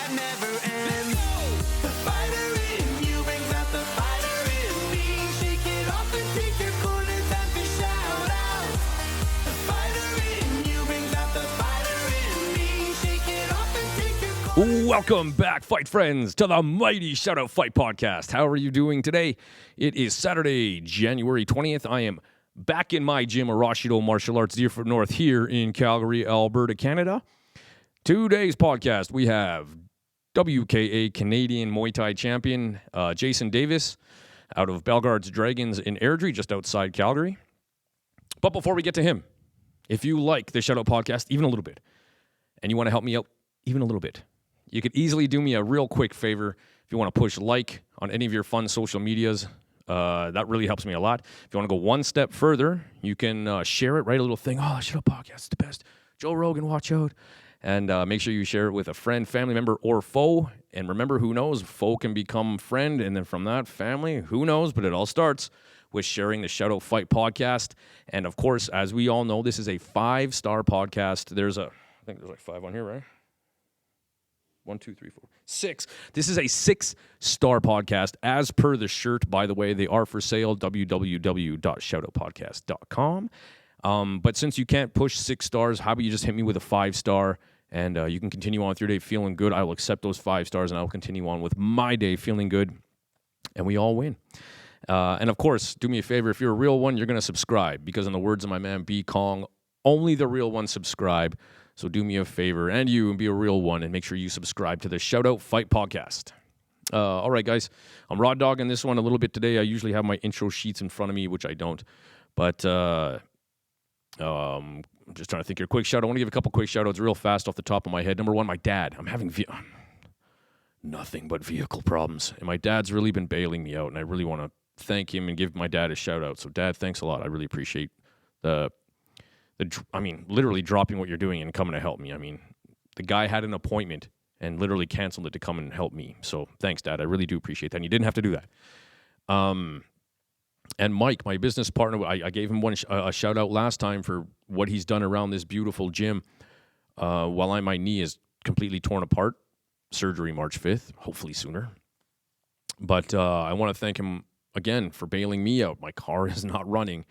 that never ends. The fighter in you brings out the fighter in me. Shake it off and take your corner, time for shout out. The fighter in you brings out the fighter in me. Shake it off and take your corner. Welcome back, fight friends, to the mighty Shout Out Fight Podcast. How are you doing today? It is Saturday, January 20th. I am back in my gym, Airdrie Martial Arts, Deerfoot North, here in Calgary, Alberta, Canada. Today's podcast, we have WKA Canadian Muay Thai champion Jason Davis out of Bellegarde's Dragons in Airdrie, just outside Calgary. But before we get to him, if you like the Shout Out Podcast even a little bit, and you want to help me out even a little bit, you could easily do me a real quick favor. If you want to push like on any of your fun social medias, that really helps me a lot. If you want to go one step further, you can share it, write a little thing. Oh, Shout Out Podcast is the best. Joe Rogan, watch out. And make sure you share it with a friend, family member, or foe. And remember, who knows? Foe can become friend. And then from that, family, who knows? But it all starts with sharing the Shout Out Fight Podcast. And of course, as we all know, this is a 5-star podcast. I think there's like 5 on here, right? 1, 2, 3, 4, 6. This is a 6-star podcast. As per the shirt, by the way, they are for sale, www.shoutoutpodcast.com. But since you can't push 6 stars, how about you just hit me with a 5-star, and you can continue on with your day feeling good. I will accept those 5 stars, and I will continue on with my day feeling good, and we all win. And of course, do me a favor, if you're a real one, you're going to subscribe, because in the words of my man B. Kong, only the real ones subscribe. So do me a favor, and be a real one, and make sure you subscribe to the Shout Out Fight Podcast. All right, guys, I'm raw dogging this one a little bit today. I usually have my intro sheets in front of me, which I don't. But I'm just trying to think here. Quick shout out. I want to give a couple quick shout outs real fast off the top of my head. Number one, my dad. I'm having nothing but vehicle problems, and my dad's really been bailing me out, and I really want to thank him and give my dad a shout out. So, Dad, thanks a lot. I really appreciate literally dropping what you're doing and coming to help me. I mean, the guy had an appointment and literally canceled it to come and help me. So thanks, Dad. I really do appreciate that. And you didn't have to do that. And Mike, my business partner, I gave him a shout out last time for what he's done around this beautiful gym. While my knee is completely torn apart, surgery March 5th, hopefully sooner. But I want to thank him again for bailing me out. My car is not running.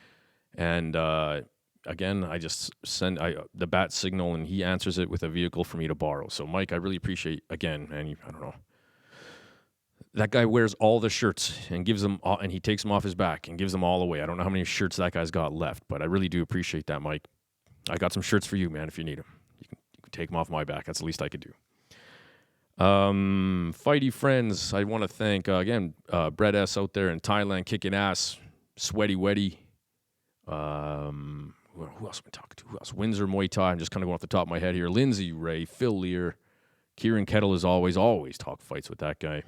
And again, I just send the bat signal, and he answers it with a vehicle for me to borrow. So, Mike, I really appreciate, again, man, I don't know. That guy wears all the shirts and gives them all, and he takes them off his back and gives them all away. I don't know how many shirts that guy's got left, but I really do appreciate that, Mike. I got some shirts for you, man, if you need them. You can take them off my back. That's the least I could do. Fighty friends, I want to thank, again, Brett S. out there in Thailand kicking ass, sweaty wetty. Who else am I talking to? Who else? Windsor Muay Thai. I'm just kind of going off the top of my head here. Lindsay Ray, Phil Lear, Kieran Kettle is always talk fights with that guy.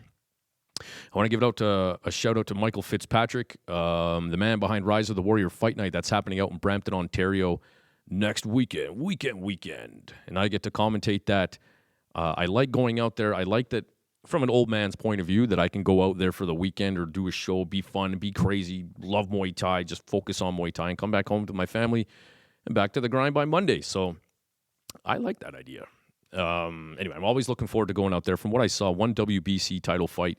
I want to give it out to a shout out to Michael Fitzpatrick, the man behind Rise of the Warrior Fight Night. That's happening out in Brampton, Ontario next weekend. And I get to commentate that. I like going out there. I like that from an old man's point of view, that I can go out there for the weekend or do a show, be fun, be crazy, love Muay Thai, just focus on Muay Thai and come back home to my family and back to the grind by Monday. So I like that idea. Anyway, I'm always looking forward to going out there. From what I saw, one WBC title fight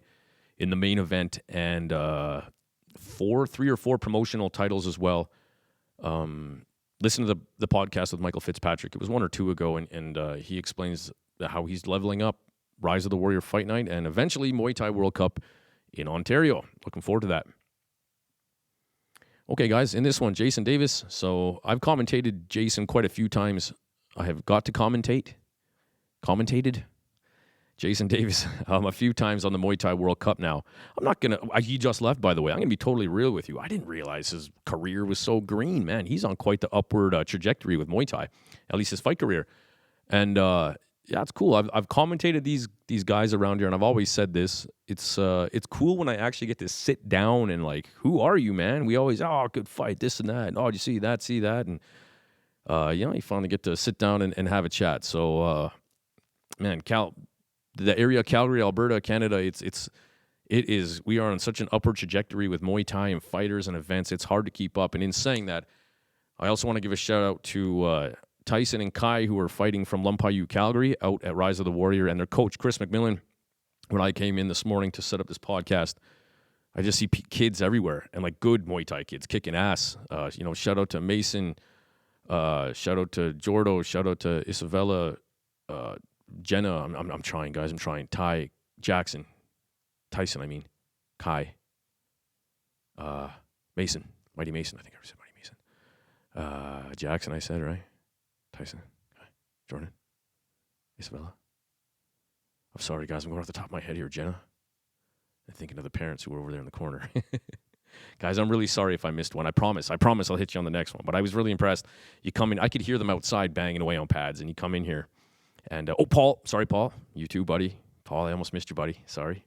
in the main event, and 3 or 4 promotional titles as well. Listen to the podcast with Michael Fitzpatrick. It was 1 or 2 ago, and he explains how he's leveling up Rise of the Warrior Fight Night, and eventually Muay Thai World Cup in Ontario. Looking forward to that. Okay, guys, in this one, Jason Davis. So I've commentated Jason quite a few times. I have got to commentated Jason Davis a few times on the Muay Thai World Cup now. I'm not going to, he just left, by the way. I'm going to be totally real with you. I didn't realize his career was so green, man. He's on quite the upward trajectory with Muay Thai, at least his fight career. And yeah, it's cool. I've commentated these guys around here, and I've always said this. It's cool when I actually get to sit down and, like, who are you, man? We always, good fight, this and that. And, did you see that? And, you finally get to sit down and have a chat. So, man, the area, Calgary, Alberta, Canada, we are on such an upward trajectory with Muay Thai and fighters and events. It's hard to keep up. And in saying that, I also want to give a shout out to Tyson and Kai, who are fighting from Lumpayu, Calgary, out at Rise of the Warrior, and their coach, Chris McMillan. When I came in this morning to set up this podcast, I just see kids everywhere, and like good Muay Thai kids kicking ass. Shout out to Mason, shout out to Jordo, shout out to Isabella, Jenna. I'm trying, guys. I'm trying. Ty, Jackson, Tyson. I mean, Kai, Mason, Mighty Mason. I think I said Mighty Mason. Jackson. I said right. Tyson, Kai, Jordan, Isabella. I'm sorry, guys. I'm going off the top of my head here, Jenna. I'm thinking of the parents who were over there in the corner. Guys, I'm really sorry if I missed one. I promise I'll hit you on the next one. But I was really impressed. You come in. I could hear them outside banging away on pads, and you come in here. And, Paul. Sorry, Paul. You too, buddy. Paul, I almost missed you, buddy. Sorry.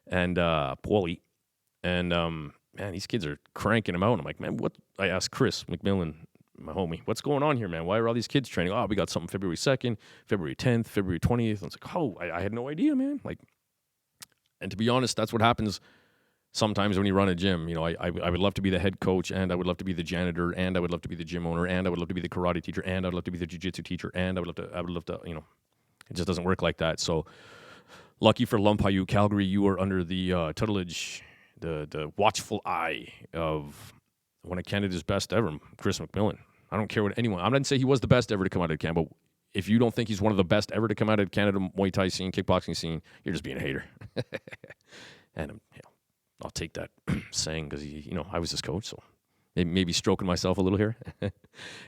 And Paulie. And, man, these kids are cranking them out. And I'm like, man, what? I asked Chris McMillan, my homie, what's going on here, man? Why are all these kids training? Oh, we got something February 2nd, February 10th, February 20th. I was like, oh, I had no idea, man. Like, and to be honest, that's what happens sometimes when you run a gym. You know, I would love to be the head coach, and I would love to be the janitor, and I would love to be the gym owner, and I would love to be the karate teacher, and I would love to be the jiu-jitsu teacher, and I would love to, you know, it just doesn't work like that. So lucky for Lumpayu, Calgary, you are under the tutelage, the watchful eye of one of Canada's best ever, Chris McMillan. I don't care what anyone, I'm not saying he was the best ever to come out of Canada, but if you don't think he's one of the best ever to come out of Canada Muay Thai scene, kickboxing scene, you're just being a hater. And I'll take that saying because I was his coach, so maybe stroking myself a little here.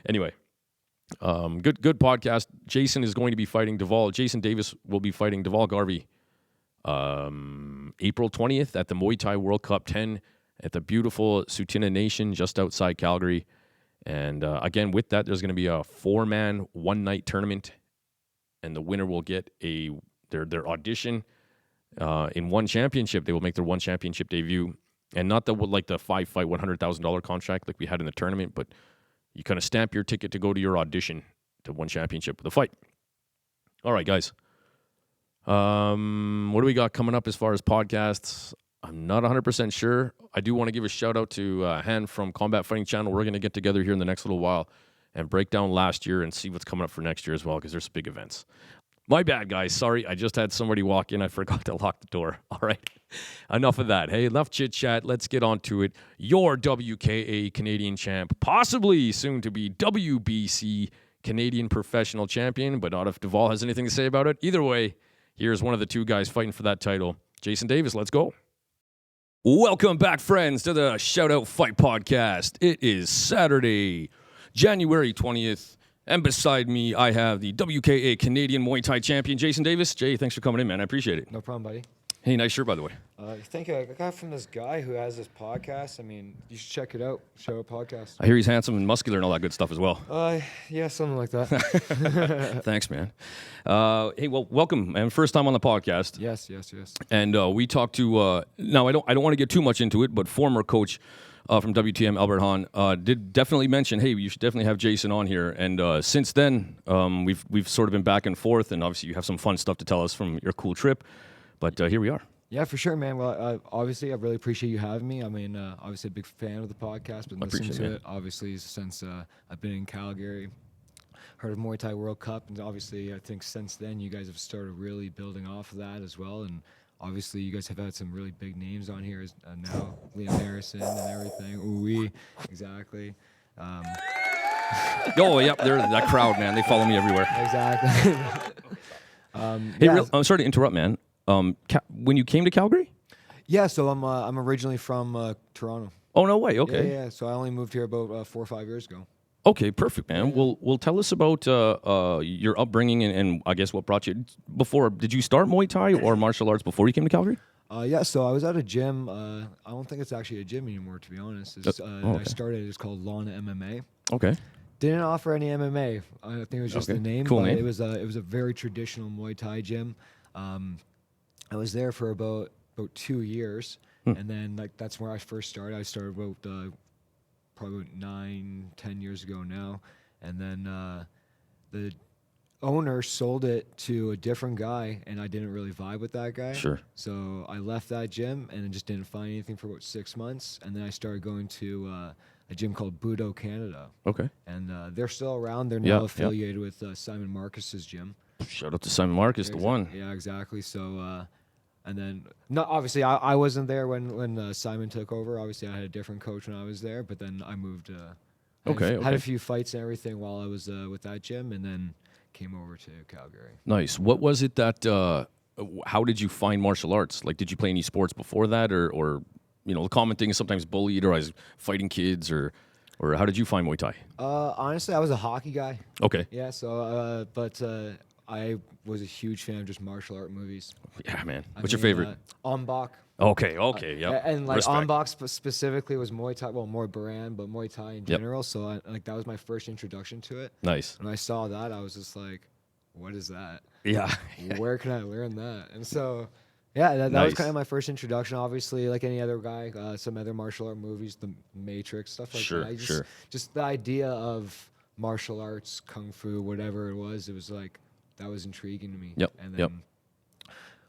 Anyway, good podcast. Jason is going to be fighting Jason Davis will be fighting Deval Garvey April 20th at the Muay Thai World Cup 10 at the beautiful Tsuut'ina Nation just outside Calgary. And again, with that, there's going to be a 4-man, one-night tournament, and the winner will get their audition in one championship. They will make their one championship debut, and not the 5-fight, $100,000 contract like we had in the tournament, but you kind of stamp your ticket to go to your audition to one championship with a fight. All right, guys. What do we got coming up as far as podcasts? I'm not 100% sure. I do want to give a shout out to Han from Combat Fighting Channel. We're going to get together here in the next little while and break down last year and see what's coming up for next year as well, because there's big events. My bad, guys. Sorry, I just had somebody walk in. I forgot to lock the door. All right. Enough of that. Hey, enough chit-chat. Let's get on to it. Your WKA Canadian champ, possibly soon to be WBC Canadian professional champion, but not if Deval has anything to say about it. Either way, here's one of the two guys fighting for that title. Jason Davis, let's go. Welcome back, friends, to the Shout Out Fight Podcast. It is Saturday, January 20th, and beside me, I have the WKA Canadian Muay Thai champion, Jason Davis. Jay, thanks for coming in, man. I appreciate it. No problem, buddy. Hey, nice shirt, by the way. Thank you. I got from this guy who has this podcast. I mean, you should check it out. Shout Out Podcast. I hear he's handsome and muscular and all that good stuff as well. Yeah, something like that. Thanks, man. Hey, well, welcome, and first time on the podcast. Yes. And we talked to now. I don't want to get too much into it, but former coach from WTM, Albert Hahn, did definitely mention, hey, you should definitely have Jason on here. And since then, we've sort of been back and forth, and obviously you have some fun stuff to tell us from your cool trip. But here we are. Yeah, for sure, man. Well, obviously, I really appreciate you having me. I mean, obviously, a big fan of the podcast, been listening to it, obviously, since I've been in Calgary. Heard of Muay Thai World Cup, and obviously, I think since then, you guys have started really building off of that as well. And obviously, you guys have had some really big names on here now, Liam Harrison and everything. Ooh, exactly. Oh, yep, they're that crowd, man. They follow me everywhere. Exactly. Hey, I'm sorry to interrupt, man. When you came to Calgary? Yeah, so I'm originally from Toronto. Oh, no way. Okay. Yeah. So I only moved here about 4 or 5 years ago. Okay, perfect, man. Yeah. Well, tell us about your upbringing and I guess what brought you before. Did you start Muay Thai or martial arts before you came to Calgary? Yeah, so I was at a gym. I don't think it's actually a gym anymore, to be honest. Okay. I started. It's called Lana MMA. Okay. Didn't offer any MMA. I think it was just the name. Cool name. It was a very traditional Muay Thai gym. I was there for about 2 years, and then that's where I first started. I started about probably 9-10 years ago now, and then the owner sold it to a different guy, and I didn't really vibe with that guy. Sure. So I left that gym and just didn't find anything for about 6 months, and then I started going to a gym called Budo Canada, Okay. and they're still around. They're Yeah, now yeah. affiliated with Simon Marcus's gym. Shout out to Simon Marcus, the one. Yeah, exactly. So, and then no, obviously I wasn't there when Simon took over. Obviously, I had a different coach when I was there, but then I moved. Had a few fights and everything while I was with that gym, and then came over to Calgary. Nice. What was it that? How did you find martial arts? Like, did you play any sports before that, or the common thing is sometimes bullied, or I was fighting kids, or how did you find Muay Thai? Honestly, I was a hockey guy. Okay. Yeah. So, but I was a huge fan of just martial art movies. Yeah, man. What's your favorite? Ombak. Okay. Yeah. And like Respect. Ombak specifically was Muay Thai, well, more Baran, but Muay Thai in Yep. general. So that was my first introduction to it. Nice. When I saw that, I was just like, what is that? Yeah. Where can I learn that? And so, yeah, that was Nice. kind of my first introduction. Obviously, like any other guy, some other martial art movies, The Matrix, stuff like Sure, that. sure. Just the idea of martial arts, kung fu, whatever it was like, that was intriguing to me. Yep, And yep. then,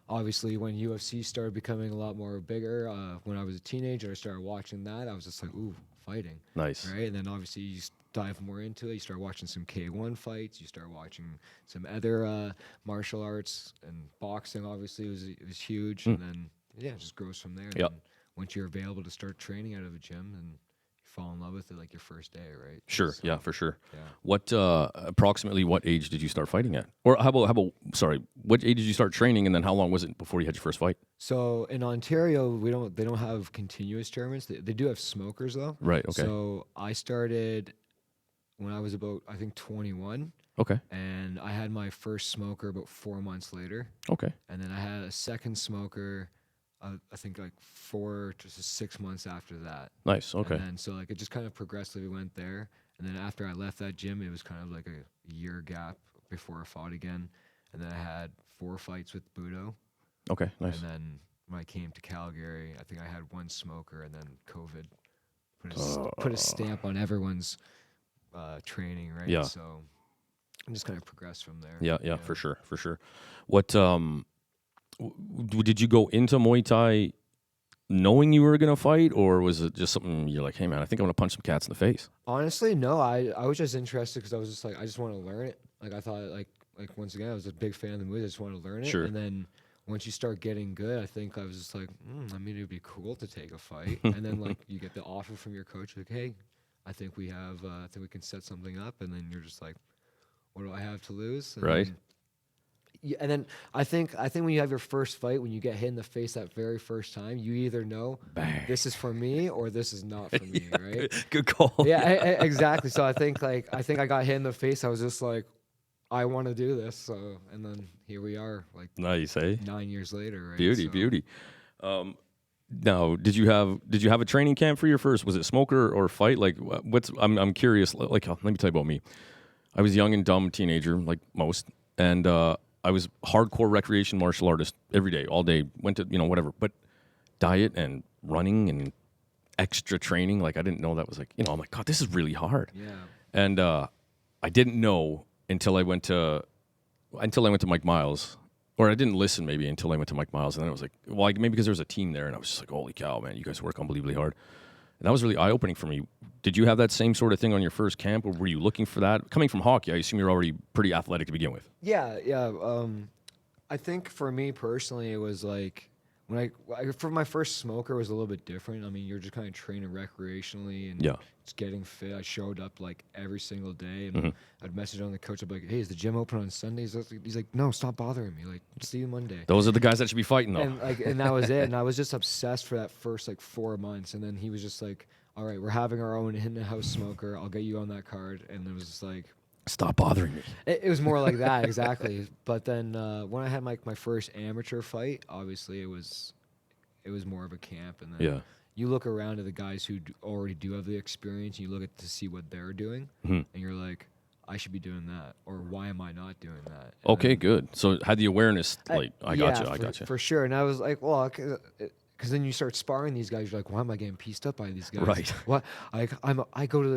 obviously, when UFC started becoming a lot more bigger, when I was a teenager, I started watching that. I was just like, ooh, fighting. Nice. Right? And then obviously you dive more into it. You start watching some K1 fights. You start watching some other martial arts, and boxing obviously was huge. And then, yeah, it just grows from there. Yep. And once you're available to start training out of a gym, and you fall in love with it like your first day, right? Sure. So, Yeah, for sure. yeah. What approximately what age did you start fighting at? Or how about what age did you start training, and then how long was it before you had your first fight? So in Ontario, they don't have continuous tournaments. They do have smokers though. Right. Okay. So I started when I was about, I think, 21, Okay. and I had my first smoker about 4 months later, Okay. and then I had a second smoker, I think like 4 to 6 months after that. Nice. Okay. And then so like it just kind of progressively went there, and then after I left that gym, it was kind of like a year gap before I fought again, and then I had 4 fights with Budo, Okay. Nice. and then when I came to Calgary, I think I had 1 smoker, and then COVID put a stamp on everyone's training, right? Yeah. So I just kind of progressed from there. Yeah, for sure, for sure. What did you go into Muay Thai knowing you were gonna fight, or was it just something you're like, hey man, I think I'm gonna punch some cats in the face? Honestly, no. I was just interested because I was just like, I just want to learn it. Like I thought, like once again, I was a big fan of the movie. I just want to learn it. Sure. And then once you start getting good, I think I was just like, I mean, it'd be cool to take a fight. And then like you get the offer from your coach, like, hey, I think we can set something up. And then you're just like, what do I have to lose? And Right. then, yeah, and then I think when you have your first fight, when you get hit in the face that very first time, you either know Bang. this is for me or this is not for me, right? Good call. Yeah, exactly. So I think I got hit in the face. I was just like, I want to do this. So, and then here we are, like Nice, eh? 9 years later, right? Beauty, So, beauty. Now, did you have a training camp for your first? Was it smoker or fight? Like, I'm curious. Like, let me tell you about me. I was young and dumb teenager, like most, and I was hardcore recreation martial artist every day, all day. Went to whatever, but diet and running and extra training. Like, I didn't know that was like I'm like, God, this is really hard. Yeah. And I didn't know until I went to Mike Miles, or I didn't listen maybe until I went to Mike Miles, and then I was like, well, maybe because there was a team there, and I was just like, holy cow, man, you guys work unbelievably hard, and that was really eye opening for me. Did you have that same sort of thing on your first camp, or were you looking for that? Coming from hockey, I assume you're already pretty athletic to begin with. Yeah. I think for me personally, it was like when for my first smoker was a little bit different. I mean, you're just kind of training recreationally and just getting fit. I showed up like every single day, and I'd message on the coach. I'd be like, "Hey, is the gym open on Sundays?" He's like, "No, stop bothering me. Like, see you Monday." Those are the guys that should be fighting, though. And that was it. And I was just obsessed for that first like 4 months. And then he was just like, "All right, we're having our own in-house smoker. I'll get you on that card." And it was just like, stop bothering me. it was more like that, exactly. But then when I had my first amateur fight, obviously it was more of a camp. And then you look around at the guys who already do have the experience, and you look at to see what they're doing, and you're like, I should be doing that, or why am I not doing that? And Okay, then, good. So had the awareness, like, I got you. For sure. And I was like, well, because then you start sparring these guys, you're like, why am I getting pieced up by these guys? Right. What? I come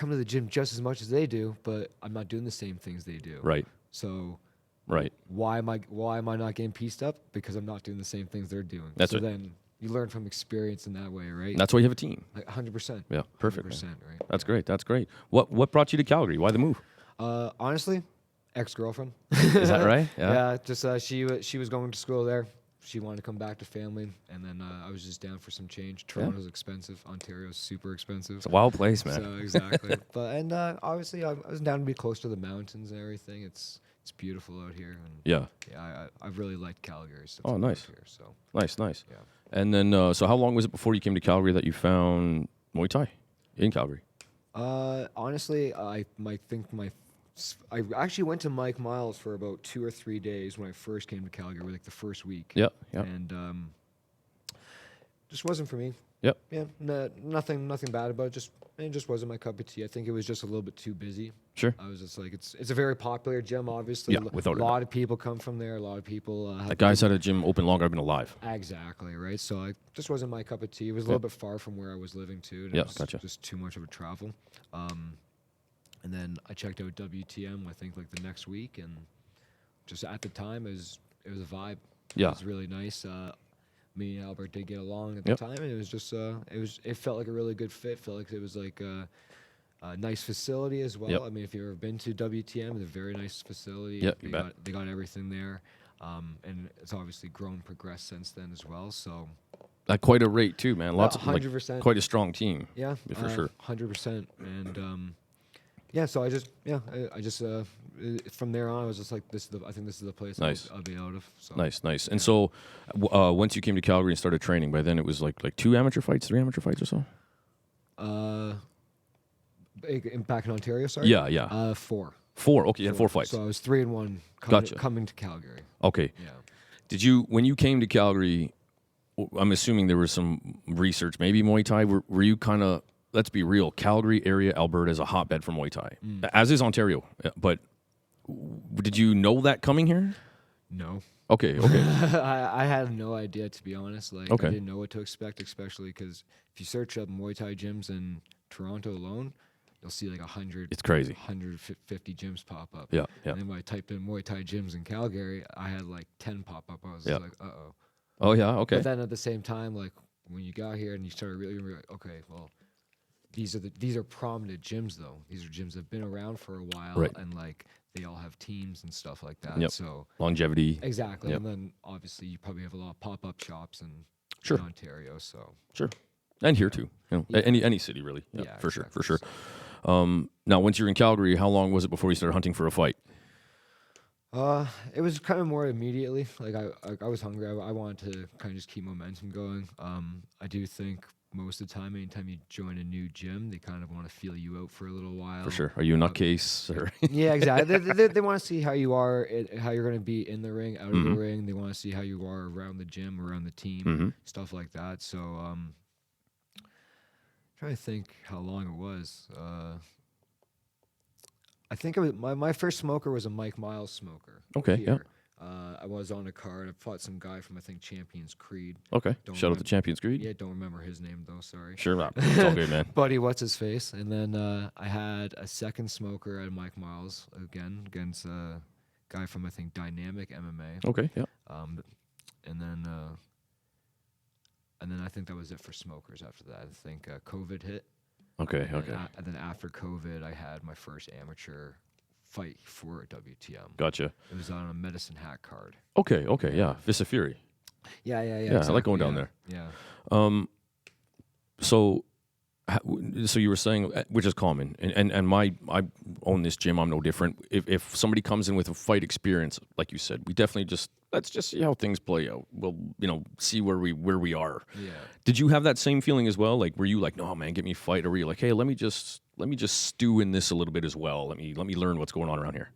to the gym just as much as they do, but I'm not doing the same things they do. Right. So Right. why am I not getting pieced up? Because I'm not doing the same things they're doing. That's so it. then you learn from experience in that way, right? That's why you have a team. Like 100%. Yeah, perfect. 100%, Man. right? That's great. That's great. What brought you to Calgary? Why the move? Honestly, ex-girlfriend. Is that right? Yeah. Just she was going to school there. She wanted to come back to family, and then I was just down for some change. Toronto's expensive. Ontario's super expensive. It's a wild place, man. So exactly. But obviously I was down to be close to the mountains and everything. It's beautiful out here. And Yeah. I really liked Calgary. Since Oh, I nice. moved here, so Nice. yeah. And then, so how long was it before you came to Calgary that you found Muay Thai in Calgary? Honestly, I actually went to Mike Miles for about 2 or 3 days when I first came to Calgary, like the first week. Yeah. And just wasn't for me. Yep. Yeah, nothing bad about it. It just wasn't my cup of tea. I think it was just a little bit too busy. Sure. I was just like, it's a very popular gym, obviously. Yeah, without a lot of people come from there. A lot of people. That guy's had a gym open longer I've been alive. Exactly, right? So I just wasn't my cup of tea. It was a little bit far from where I was living too. And Yeah, it was gotcha. just too much of a travel. And then I checked out WTM, I think like the next week, and just at the time it was a vibe. Yeah. It was really nice. Me and Albert did get along at the Yep. time, and it was just it felt like a really good fit. Felt like it was like a nice facility as well. Yep. I mean, if you've ever been to WTM, it's a very nice facility. Yep, you bet. They got everything there, and it's obviously grown, progressed since then as well. So At quite a rate too, man. Lots of 100%. quite a strong team. yeah, For sure. 100%. And yeah, so I just from there on, I was just like, I think this is the place Nice. I'll be out of. So. Nice. And so, once you came to Calgary and started training, by then it was like 3 amateur fights or so. Back in Ontario, sorry. Yeah. 4. 4. Okay, you had 4 fights. So I was 3-1 Gotcha. coming to Calgary. Okay. Yeah. Did you, when you came to Calgary, I'm assuming there was some research, maybe Muay Thai. Were you kind of, let's be real, Calgary area, Alberta is a hotbed for Muay Thai, as is Ontario. But did you know that coming here? No. Okay. I had no idea, to be honest. Like, Okay. I didn't know what to expect, especially because if you search up Muay Thai gyms in Toronto alone, you'll see like 100. It's crazy. 150 gyms pop up. Yeah. And then when I typed in Muay Thai gyms in Calgary, I had like 10 pop up. I was Yeah. like, uh-oh. Oh, yeah, okay. But then at the same time, like when you got here and you started really like, okay, well, these are prominent gyms though. These are gyms that have been around for a while, Right. and like they all have teams and stuff like that. Yep. So Longevity. exactly, Yep. and then obviously you probably have a lot of pop-up shops in Sure. Ontario. So Sure. And here too. Yeah. Any city really. Yeah, for exactly. sure. Now, once you're in Calgary, how long was it before you started hunting for a fight? it was kind of more immediately. Like I was hungry. I wanted to kind of just keep momentum going. I do think most of the time, anytime you join a new gym, they kind of want to feel you out for a little while. For sure. Are you a nutcase? Or Yeah, exactly. they want to see how you are, how you're going to be in the ring, out of Mm-hmm. the ring. They want to see how you are around the gym, around the team, Mm-hmm. stuff like that. So, trying to think how long it was. I think it was my first smoker was a Mike Miles smoker. Okay, yeah. here. I was on a card. I fought some guy from, I think, Champions Creed. Okay. Don't Shout out to remember- Champions Creed. Yeah, don't remember his name though. Sorry. Sure. It's all good, man. Buddy, what's his face? And then I had a second smoker at Mike Miles again against a guy from, I think, Dynamic MMA. Okay. Yeah. And then I think that was it for smokers. After that, I think COVID hit. Okay. And Okay. and then after COVID, I had my first amateur fight for WTM. Gotcha. It was on a Medicine Hat card. Okay. Okay. Yeah. Vista Fury. Yeah. Yeah, I like going down there. Yeah. So you were saying, which is common, and I own this gym. I'm no different. If somebody comes in with a fight experience, like you said, we definitely let's just see how things play out. We'll see where we are. Yeah. Did you have that same feeling as well? Like, were you like, no man, get me a fight, or were you like, hey, let me just stew in this a little bit as well. Let me learn what's going on around here.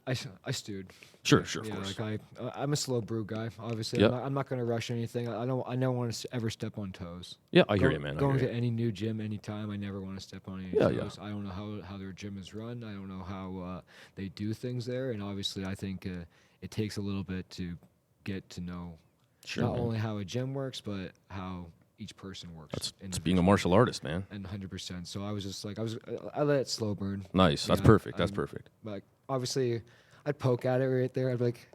I stewed. Sure, of Yeah, course. like I'm a slow brew guy. Obviously, Yep. I'm not going to rush anything. I don't want to ever step on toes. Yeah, I hear you, man. I Going hear to you. any new gym, anytime, I never want to step on any Yeah, toes. I don't know how their gym is run. I don't know how they do things there. And obviously, I think it takes a little bit to get to know Sure, not man. only how a gym works, but how each person works. It's being a martial artist, man. and 100%. So I was just like I let it slow burn. Nice. That's Yeah, perfect. That's I'm- perfect. Like obviously, I'd poke at it right there. I'd be like,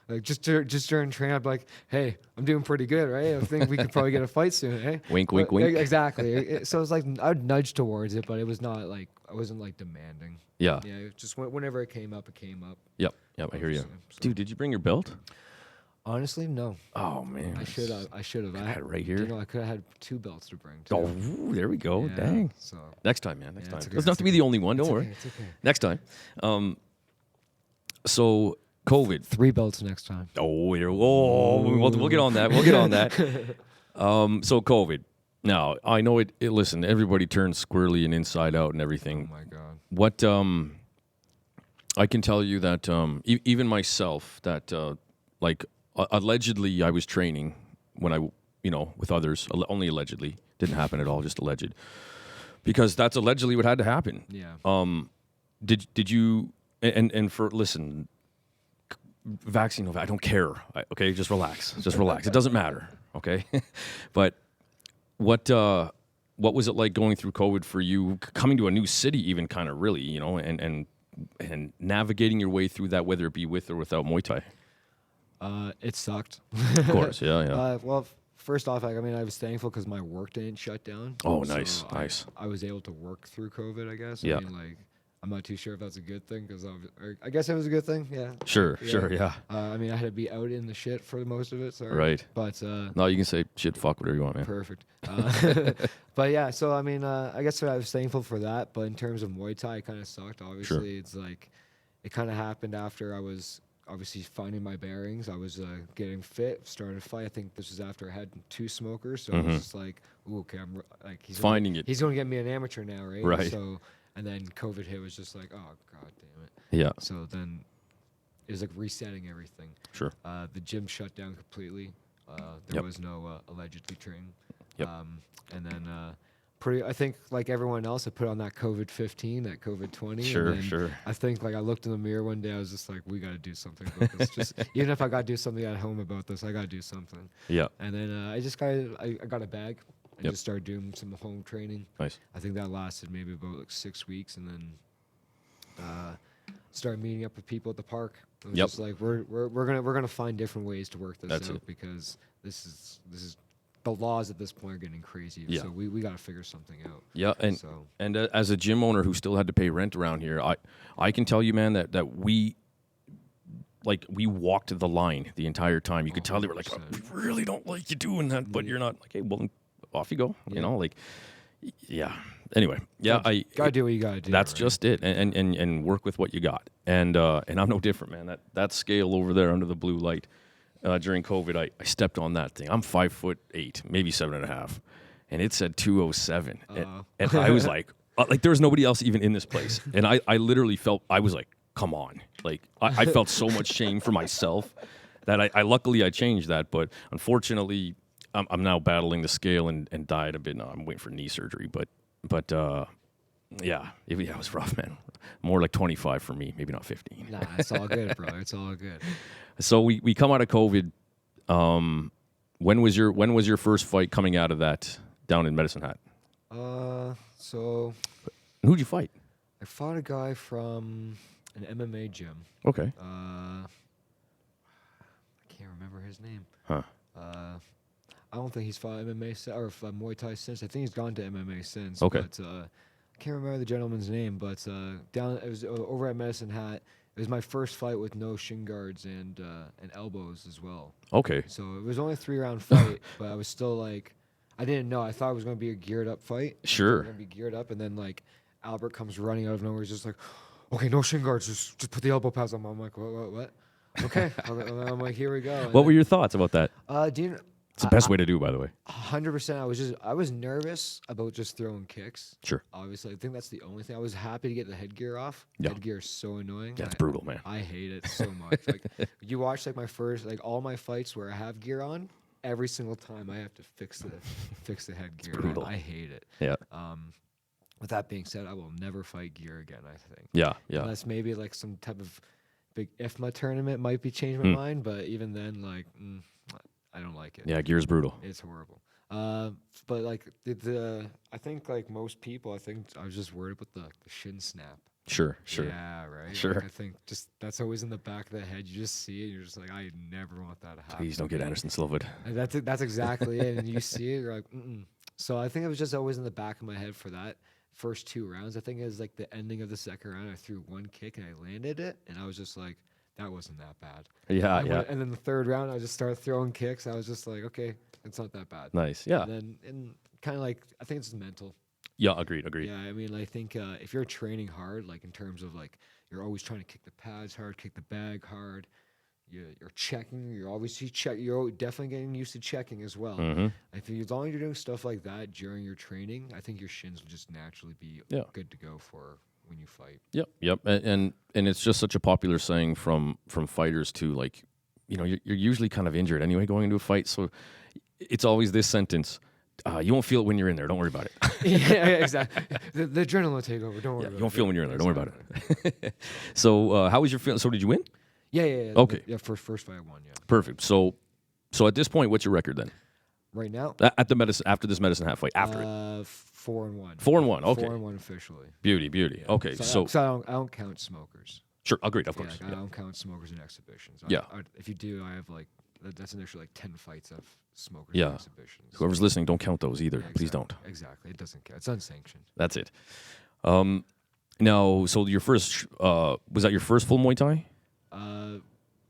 Like just during training, I'd be like, "Hey, I'm doing pretty good, right? I think we could probably get a fight soon." Hey, Wink, wink, wink. Exactly. So it was like I'd nudge towards it, but it was not like I wasn't like demanding. Yeah. Yeah, it just whenever it came up, it came up. Yep. I hear you. So- Dude, did you bring your belt? Honestly, no. Oh man, I should have. I had it right here. You know, I could have had 2 belts to bring. Too. Oh, there we go. Yeah, Dang. So Next time, man. Next Yeah, time. it's okay, Doesn't have it's to be the only one. Don't it's worry. okay, it's okay. Next time. So COVID. 3 belts next time. Oh, we'll get on that. We'll get on that. So COVID. Now I know it. Listen, everybody turns squirrely and inside out and everything. Oh my god. What I can tell you that even myself that like allegedly I was training when I with others, only allegedly, didn't happen at all, just alleged, because that's allegedly what had to happen. Yeah. Did you and for listen, vaccine, I don't care. Okay, just relax. It doesn't matter. Okay, but what was it like going through COVID for you, coming to a new city, even kind of really, and navigating your way through that, whether it be with or without Muay Thai? It sucked. Of course, yeah. Well, first off, I mean, I was thankful because my work didn't shut down. Oh, So nice. I was able to work through COVID, I guess. Yeah. I mean, like, I'm not too sure if that's a good thing because I guess it was a good thing. Yeah. Sure, yeah. I mean, I had to be out in the shit for most of it. Sorry. Right. But No, you can say shit, fuck, whatever you want, man. perfect. But yeah, so I mean, I guess I was thankful for that. But in terms of Muay Thai, it kind of sucked. Obviously, it's like it kind of happened after I was obviously finding my bearings. I was getting fit, starting to fight. I think this was after I had 2 smokers, so it was just like, ooh, okay, I'm like he's Finding it. He's going to get me an amateur now, right? Right. So and then COVID hit, was just like, oh god damn it. Yeah, So then it was like resetting everything. sure. The gym shut down completely. There Yep. was no allegedly training. Yep. And then I think like everyone else, I put on that COVID-15, that COVID-20. Sure, and then sure. I think like I looked in the mirror one day, I was just like, we got to do something about this. Just even if I got to do something at home about this, I got to do something. Yeah, And then I got a bag and Yep. just started doing some home training. nice. I think that lasted maybe about like 6 weeks, and then started meeting up with people at the park. It was Yep. just like we're gonna find different ways to work this That's out it. because this is the laws at this point are getting crazy. Yeah. So we got to figure something out. Yeah, and So as a gym owner who still had to pay rent around here, I can tell you, man, that we walked the line the entire time. You could tell they were like, oh, 100%. we really don't like you doing that, but you're not like, hey, well, off you go. You know, like, yeah. Anyway, yeah, gotta do what you gotta do. That's right? just it, and work with what you got. And I'm no different, man. That scale over there under the blue light during COVID, I stepped on that thing. I'm 5'8", maybe 7.5, and it said 207, and I was like there was nobody else even in this place, and I literally felt, I was like, come on, like I felt so much shame for myself that I luckily I changed that, but unfortunately I'm now battling the scale and diet a bit. Now I'm waiting for knee surgery, but yeah, it was rough, man. More like 25 for me, maybe not 15. Nah, it's all good, bro. It's all good. So we come out of COVID. When was your first fight coming out of that down in Medicine Hat? So Who'd you fight? I fought a guy from an MMA gym. Okay. I can't remember his name. Huh. I don't think he's fought MMA or Muay Thai since. I think he's gone to MMA since. Okay. But I can't remember the gentleman's name. But it was over at Medicine Hat. It was my first fight with no shin guards and elbows as well. Okay. So it was only a 3-round fight, but I was still like, I didn't know. I thought it was going to be a geared up fight. Sure. Going to be geared up, and then like Albert comes running out of nowhere. He's just like, okay, no shin guards, just put the elbow pads on. I'm like, what? Okay. I'm like, here we go. And What were your thoughts about that? do you know, It's the best way to do, by the way. 100%. I was nervous about just throwing kicks. Sure. Obviously, I think that's the only thing. I was happy to get the headgear off. Yeah. Headgear is so annoying. Yeah, it's brutal, man. I hate it so much. Like you watch like my first, like all my fights where I have gear on. Every single time I have to fix the headgear. brutal. I hate it. Yeah. With that being said, I will never fight gear again. I think. Yeah. Unless maybe like some type of big IFMA tournament might be changing my mind, but even then, like, I don't like it. Yeah, gear's brutal. It's horrible. But like I think like most people, I think I was just worried about the shin snap. Sure. Yeah, right. Sure. Like, I think just that's always in the back of the head. You just see it. You're just like, I never want that to happen. Please don't get Anderson Silva. And that's exactly it. And you see it, you're like, mm-mm. So I think it was just always in the back of my head for that first 2 rounds. I think it was like the ending of the second round. I threw one kick and I landed it, and I was just like, that wasn't that bad. Yeah, And then the third round, I just started throwing kicks. I was just like, okay, it's not that bad. Nice. Yeah. And kind of like, I think it's mental. Yeah, agreed. Yeah, I mean, I think if you're training hard, like in terms of like you're always trying to kick the pads hard, kick the bag hard, you're checking, you're definitely getting used to checking as well. As long as you're doing stuff like that during your training, I think your shins will just naturally be good to go for when you fight. Yep. And it's just such a popular saying from fighters too. Like, you're usually kind of injured anyway going into a fight, so it's always this sentence. You won't feel it when you're in there. Don't worry about it. Yeah, exactly. The adrenaline will take over. Don't worry about it. You won't feel it when you're in there. Don't worry about it. So how was your feeling? So did you win? Yeah. Okay. Yeah, first fight I won, yeah. Perfect. So at this point, what's your record then? Right now? At the medicine, after this medicine hat fight, after it? 4-1. 4-1, okay. 4-1 officially. Beauty. Yeah. Okay, so I don't count smokers. Sure, agreed, of course. Like, I don't count smokers in exhibitions. Yeah. If you do, I have like, that's an extra like 10 fights of smokers Yeah. in exhibitions. Whoever's listening, don't count those either. Yeah, Please don't. Exactly. It doesn't count. It's unsanctioned. That's it. Now, so your first, was that your first full Muay Thai?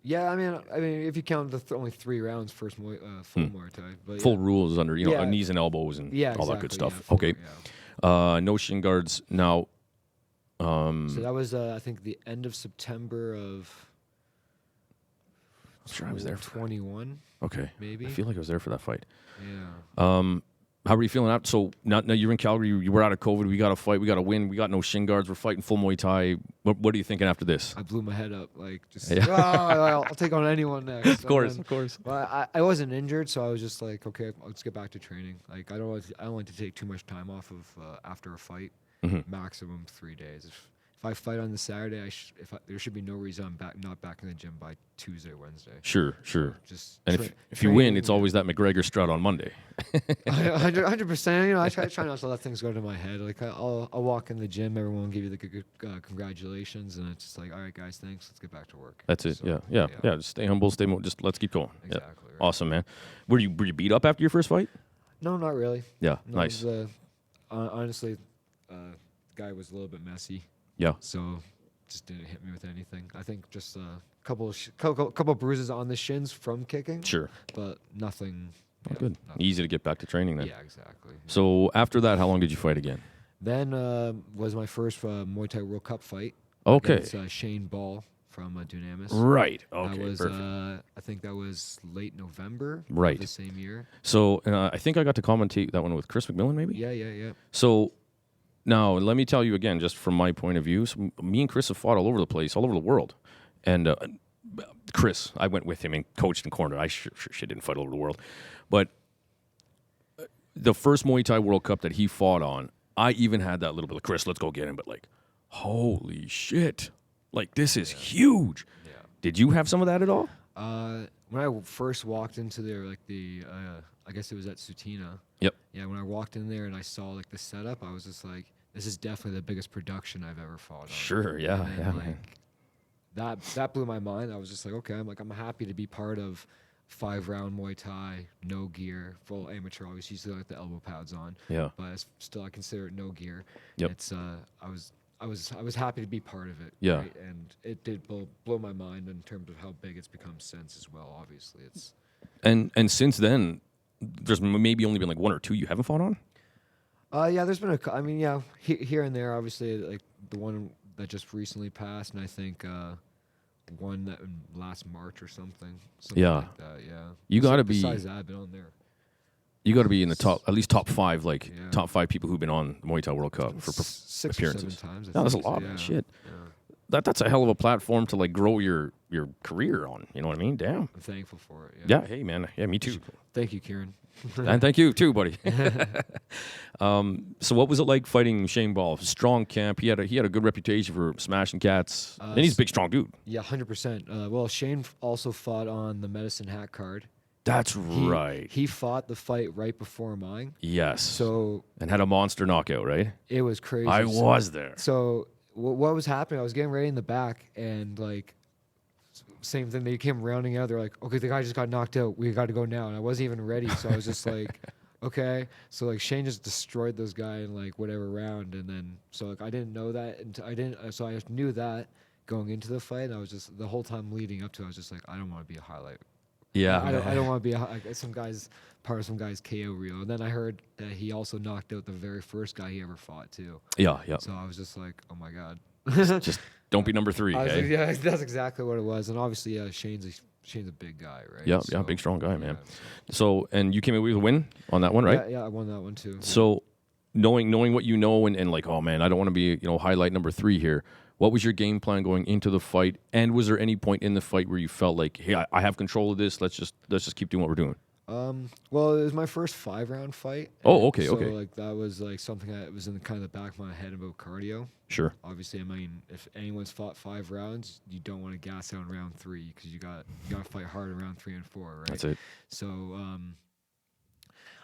Yeah, I mean, if you count the only 3 rounds, full Muay Thai, but Full rules under, Yeah. knees and elbows and all that good exactly, stuff. yeah, Okay. yeah. No shin guards. Now, So that was, I think, the end of September of. I'm sure I was there for 21. Okay. Maybe. I feel like I was there for that fight. Yeah. How were you feeling out? So now you're in Calgary. You were out of COVID. We got to fight. We got to win. We got no shin guards. We're fighting full Muay Thai. What are you thinking after this? I blew my head up, like just. Yeah. I'll take on anyone next. Of course. Well, I wasn't injured, so I was just like, okay, let's get back to training. Like I don't want to take too much time off of after a fight. Maximum 3 days. If I fight on the Saturday, there should be no reason I'm not back in the gym by Tuesday, Wednesday. Sure. Just And if you win, it's always that McGregor strut on Monday. 100%. I try not to let things go to my head. Like I'll walk in the gym, everyone will give you the good congratulations, and it's just like, all right, guys, thanks. Let's get back to work. That's it. So, Yeah. Just stay humble. Just let's keep going. Exactly. Yeah. Right. Awesome, man. Were you beat up after your first fight? No, not really. Yeah. No, Nice. it was, honestly, the guy was a little bit messy. Yeah. So just didn't hit me with anything. I think just a couple bruises on the shins from kicking. Sure. But nothing. Oh, good. Nothing. Easy to get back to training then. Yeah, exactly. So after that, how long did you fight again? Then was my first Muay Thai World Cup fight. Okay. Against Shane Ball from Dunamis. Right. Okay. That was, perfect. I think that was late November. Right. Of the same year. So I think I got to commentate that one with Chris McMillan, maybe. Yeah. So now let me tell you again, just from my point of view. So me and Chris have fought all over the place, all over the world, and Chris, I went with him and coached and cornered. I sure didn't fight all over the world, but the first Muay Thai World Cup that he fought on, I even had that little bit of Chris, let's go get him. But like, holy shit, like this is huge. Yeah. Did you have some of that at all? When I first walked into there, like I guess it was at Sutina. Yep. Yeah, when I walked in there and I saw like the setup, I was just like, this is definitely the biggest production I've ever fought on. Sure. Yeah. And Yeah. like, Man. that blew my mind. I was just like, okay, I'm happy to be part of 5-round Muay Thai, no gear, full amateur. Obviously, still like the elbow pads on. Yeah. But still, I consider it no gear. Yep. It's I was happy to be part of it. Yeah. Right? And it did blow my mind in terms of how big it's become since as well. Obviously, it's. And since then, there's maybe only been like 1 or 2 you haven't fought on. Yeah, there's been here and there. Obviously, like the one that just recently passed, and I think one that in last March or something. Yeah. Like that, yeah. You gotta be- Besides that, I've been on there. You got to be in the top, at least top 5, like Yeah. top 5 people who've been on Muay Thai World Cup for 6 appearances. or 7 times. No, that's a think. lot, Yeah, man. Shit. Yeah. That's a hell of a platform to like grow your career on. You know what I mean? Damn. I'm thankful for it. Yeah. Yeah. Hey, man. Yeah, me too. Thank you, Kieran. And thank you too, buddy. So what was it like fighting Shane Ball? Strong camp. He had a good reputation for smashing cats. And he's a big, strong dude. Yeah, 100%. Well, Shane also fought on the Medicine Hat card. That's right. He fought the fight right before mine. Yes. So and had a monster knockout, right? it was crazy. I was there. So what was happening, I was getting ready in the back, and like same thing. They came rounding out. They're like, okay, the guy just got knocked out. We got to go now. And I wasn't even ready, so I was just like, okay. So like Shane just destroyed this guy in like whatever round, and then so like I didn't know that, and so I knew that going into the fight. And I was just the whole time leading up to it, I was just like, I don't want to be a highlight. Yeah. I don't want to be like some guy's part of some guy's KO reel. And then I heard that he also knocked out the very first guy he ever fought too. Yeah. So I was just like, oh my god. Just don't be number 3. I was Okay. like, yeah, that's exactly what it was. And obviously, Shane's a big guy, right? Yeah, So, big strong guy, man. yeah, So, and you came away with a win on that one, right? Yeah, I won that one too. So, knowing what you know, and like, oh man, I don't want to be highlight number 3 here. What was your game plan going into the fight? And was there any point in the fight where you felt like, hey, I have control of this. Let's just keep doing what we're doing. Well, it was my first 5-round fight. Oh, okay, so, okay. like that was like something that was in the kind of the back of my head about cardio. Sure. Obviously, I mean, if anyone's fought 5 rounds, you don't want to gas out in round 3 because you got to fight hard in round 3 and 4, right? That's it. So,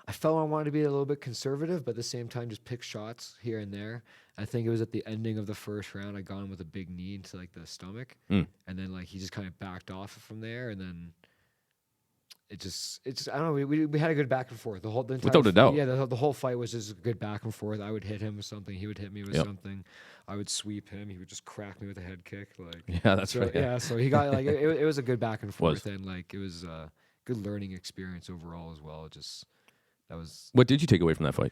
I felt I wanted to be a little bit conservative, but at the same time, just pick shots here and there. I think it was at the ending of the first round, I got him with a big knee into like the stomach, and then like he just kind of backed off from there, and then it just I don't know. We had a good back and forth the entire Without a doubt. Yeah, the whole fight was just a good back and forth. I would hit him with something, he would hit me with something. I would sweep him, he would just crack me with a head kick. Like Yeah, that's so, right. Yeah, so he got like it was a good back and forth, and like it was a good learning experience overall as well. Just that was. What did you take away from that fight?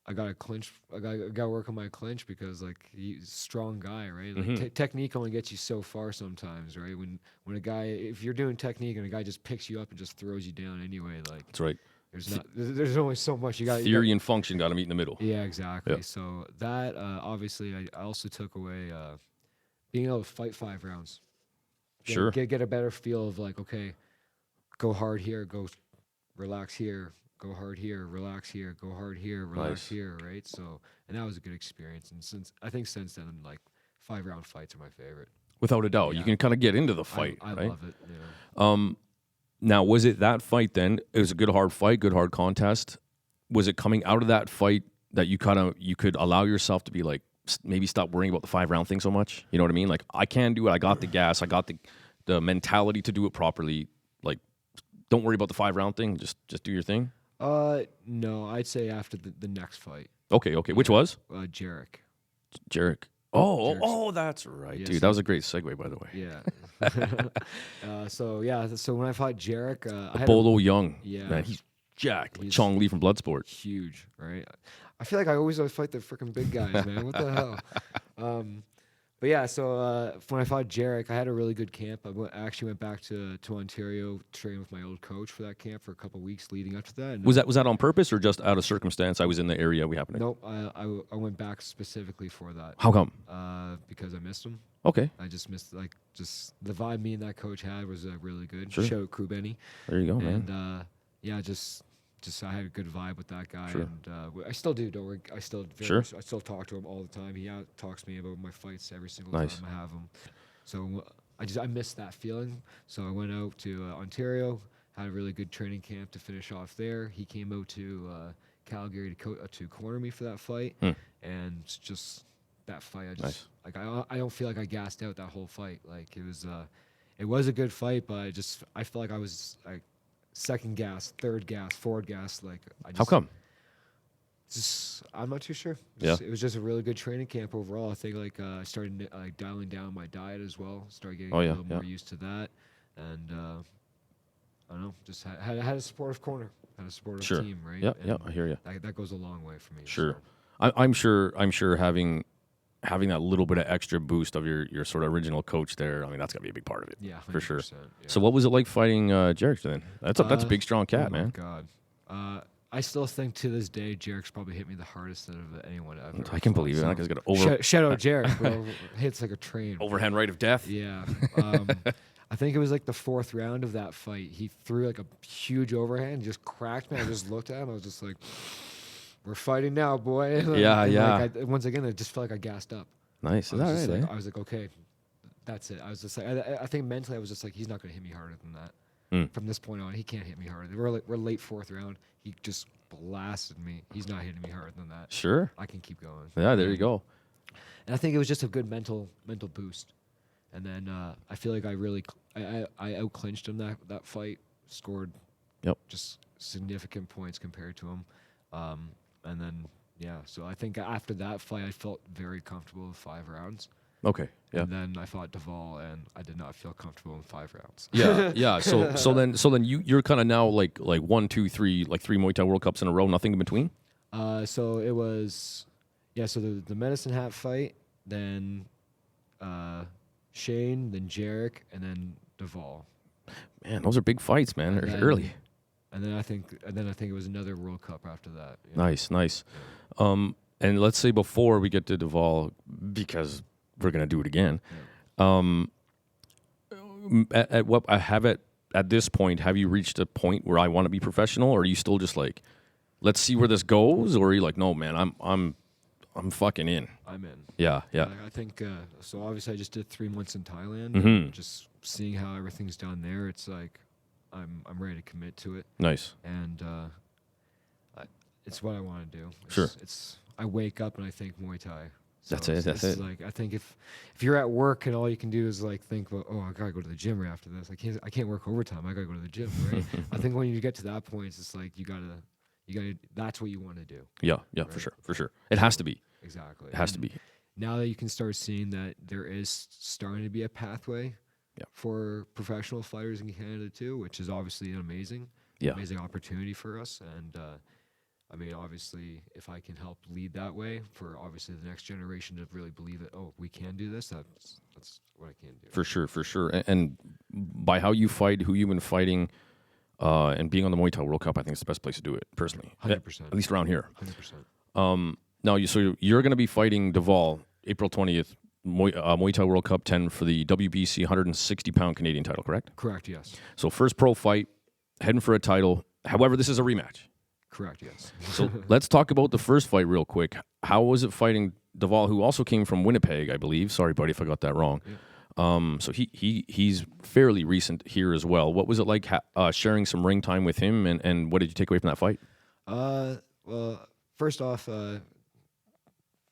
I got to clinch. I got to work on my clinch because like he's a strong guy, right? Like technique only gets you so far sometimes, right? When a guy, if you're doing technique and a guy just picks you up and just throws you down anyway, like That's right. there's only so much you got. Theory and function got to meet in the middle. Yeah, exactly. Yeah. So that obviously I also took away being able to fight 5 rounds. Sure. Get a better feel of like, okay, go hard here, go relax here. Go hard here, relax here, go hard here, relax here, right? So, and that was a good experience. And since then, like 5-round fights are my favorite. Without a doubt, Yeah. you can kind of get into the fight. I right? love it. Yeah. Now, was it that fight then? It was a good hard fight, good hard contest. Was it coming out of that fight that you could allow yourself to be like, maybe stop worrying about the 5-round thing so much? You know what I mean? Like, I can do it. I got the gas. I got the mentality to do it properly. Like, don't worry about the 5-round thing. Just do your thing. No, I'd say after the next fight. Okay. Which was? Jarek. Jarek. Oh, that's right, Yes. dude. That was a great segue, by the way. Yeah. So when I fought Jarek, I had Bolo Young. Yeah. Man, he's jacked. Like He's Chong Li from Bloodsport. huge, right? I feel like I always fight the freaking big guys, man. What the hell? But yeah, so when I fought Jarek, I had a really good camp. I actually went back to Ontario, train with my old coach for that camp for a couple of weeks leading up to that. And Was that on purpose or just out of circumstance? I was in the area we happened to. Nope, I went back specifically for that. How come? Because I missed him. Okay. I just missed just the vibe me and that coach had was really good. Sure. Shout out Crew Benny. There you go, man. And yeah, just I had a good vibe with that guy, Sure. and I still do. Don't worry, I still I still talk to him all the time. He talks to me about my fights every single Nice. time I have him. So I missed that feeling. So I went out to Ontario, had a really good training camp to finish off there. He came out to Calgary to corner me for that fight, and it's just that fight. Like I don't feel like I gassed out that whole fight. Like it was a good fight, but I felt like I was like. Second gas, third gas, fourth gas. Like, How come? I'm not too sure. Yeah. It was just a really good training camp overall. I think like I started like dialing down my diet as well. Started getting a little more used to that, and I don't know. Just had a supportive corner, had a supportive team, right? Yeah, I hear you. That goes a long way for me. Sure. So. I'm sure having that little bit of extra boost of your sort of original coach there, I mean, that's got to be a big part of it. Yeah, 100%, for sure. Yeah. So what was it like fighting Jarek then? That's a big, strong cat, oh my man. God. I still think to this day, Jarek's probably hit me the hardest out of anyone ever. I can believe it. That guy's got an Shout out Jarek, bro. Hits like a train. overhand right of death. Yeah. I think it was like the 4th round of that fight. He threw like a huge overhand, just cracked me. I just looked at him. I was just like, we're fighting now, boy. Yeah. Like once again, it just felt like I gassed up. Nice. Is that right? Like, I was like, okay, that's it. I was just like, I think mentally I was just like, he's not going to hit me harder than that. From this point on, he can't hit me harder. We're late 4th round. He just blasted me. He's not hitting me harder than that. Sure. I can keep going. Yeah, there you go. And I think it was just a good mental boost. And then I feel like I out clinched him that fight, scored just significant points compared to him. And then, so I think after that fight, I felt very comfortable with 5 rounds. Okay. Yeah. And then I fought Deval, and I did not feel comfortable in 5 rounds. Yeah. So then you're kind of now like 1, 2, 3, like 3 Muay Thai World Cups in a row, nothing in between? So it was, so the Medicine Hat fight, then Shane, then Jarek, and then Deval. Man, those are big fights, man. They're early. And then I think it was another World Cup after that. Nice. And let's say before we get to Deval, because we're gonna do it again. At this point, have you reached a point where I want to be professional, or are you still just like, let's see where this goes, or are you like, no, man, I'm fucking in. I'm in. Yeah. I think so. Obviously, I just did 3 months in Thailand. Just seeing how everything's done there, it's like I'm ready to commit to it. Nice. And it's what I want to do. Sure. I wake up and I think Muay Thai. So That's it. Like, I think if you're at work and all you can do is like think, well, I gotta go to the gym right after this. I can't work overtime. I gotta go to the gym, right? I think when you get to that point, it's just like you gotta. That's what you want to do. Yeah, right? for sure. It has to be. Exactly. It has to be. Now that you can start seeing that there is starting to be a pathway for professional fighters in Canada too, which is obviously amazing opportunity for us. And I mean, obviously, if I can help lead that way for obviously the next generation to really believe that, we can do this, that's what I can do. For sure. And by how you fight, who you've been fighting, and being on the Muay Thai World Cup, I think it's the best place to do it, personally. 100%. At least around here. 100%. Now, you're going to be fighting Deval April 20th, Muay Thai World Cup 10 for the WBC 160-pound Canadian title, correct? Correct, yes. So first pro fight, heading for a title. However, this is a rematch. Correct, yes. So let's talk about the first fight real quick. How was it fighting Deval, who also came from Winnipeg, I believe? Sorry, buddy, if I got that wrong. Yeah. So he's fairly recent here as well. What was it like sharing some ring time with him, and what did you take away from that fight? Well, first off,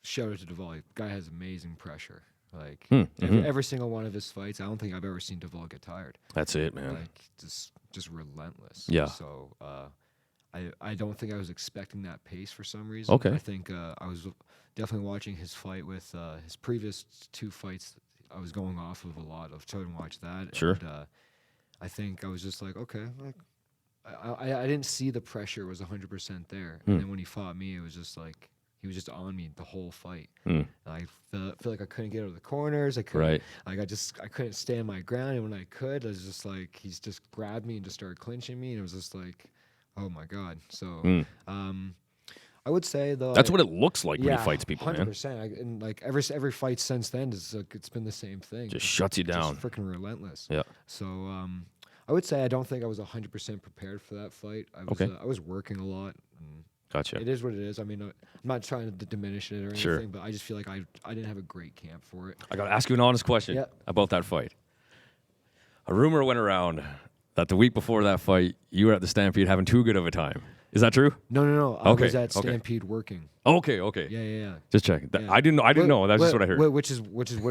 shout out to Deval. The guy has amazing pressure. Like every single one of his fights, I don't think I've ever seen Deval get tired. That's it, man. Like just relentless. Yeah. So I don't think I was expecting that pace for some reason. Okay. I think I was definitely watching his fight with his previous 2 fights. I was going off of a lot of trying to watch that. Sure. And, I think I was just like, okay, like I didn't see the pressure was 100% there. And then when he fought me, it was just like he was just on me the whole fight. I feel like I couldn't get out of the corners. I couldn't. Right. Like I couldn't stand my ground. And when I could, I was just like he's just grabbed me and just started clinching me, and it was just like, oh my god. So I would say though that's what it looks like when he fights people, 100%. Man. And like every fight since then is like it's been the same thing. Just shuts you down. Just freaking relentless. Yeah. So I would say I don't think I was 100% prepared for that fight. I was working a lot. And Gotcha. it is what it is. I mean, I'm not trying to diminish it or anything, but I just feel like I didn't have a great camp for it. I got to ask you an honest question about that fight. A rumor went around that the week before that fight, you were at the Stampede having too good of a time. Is that true? No. I was at Stampede working. Okay. Yeah. Just checking. Yeah. I didn't know. That's just what I heard. Which is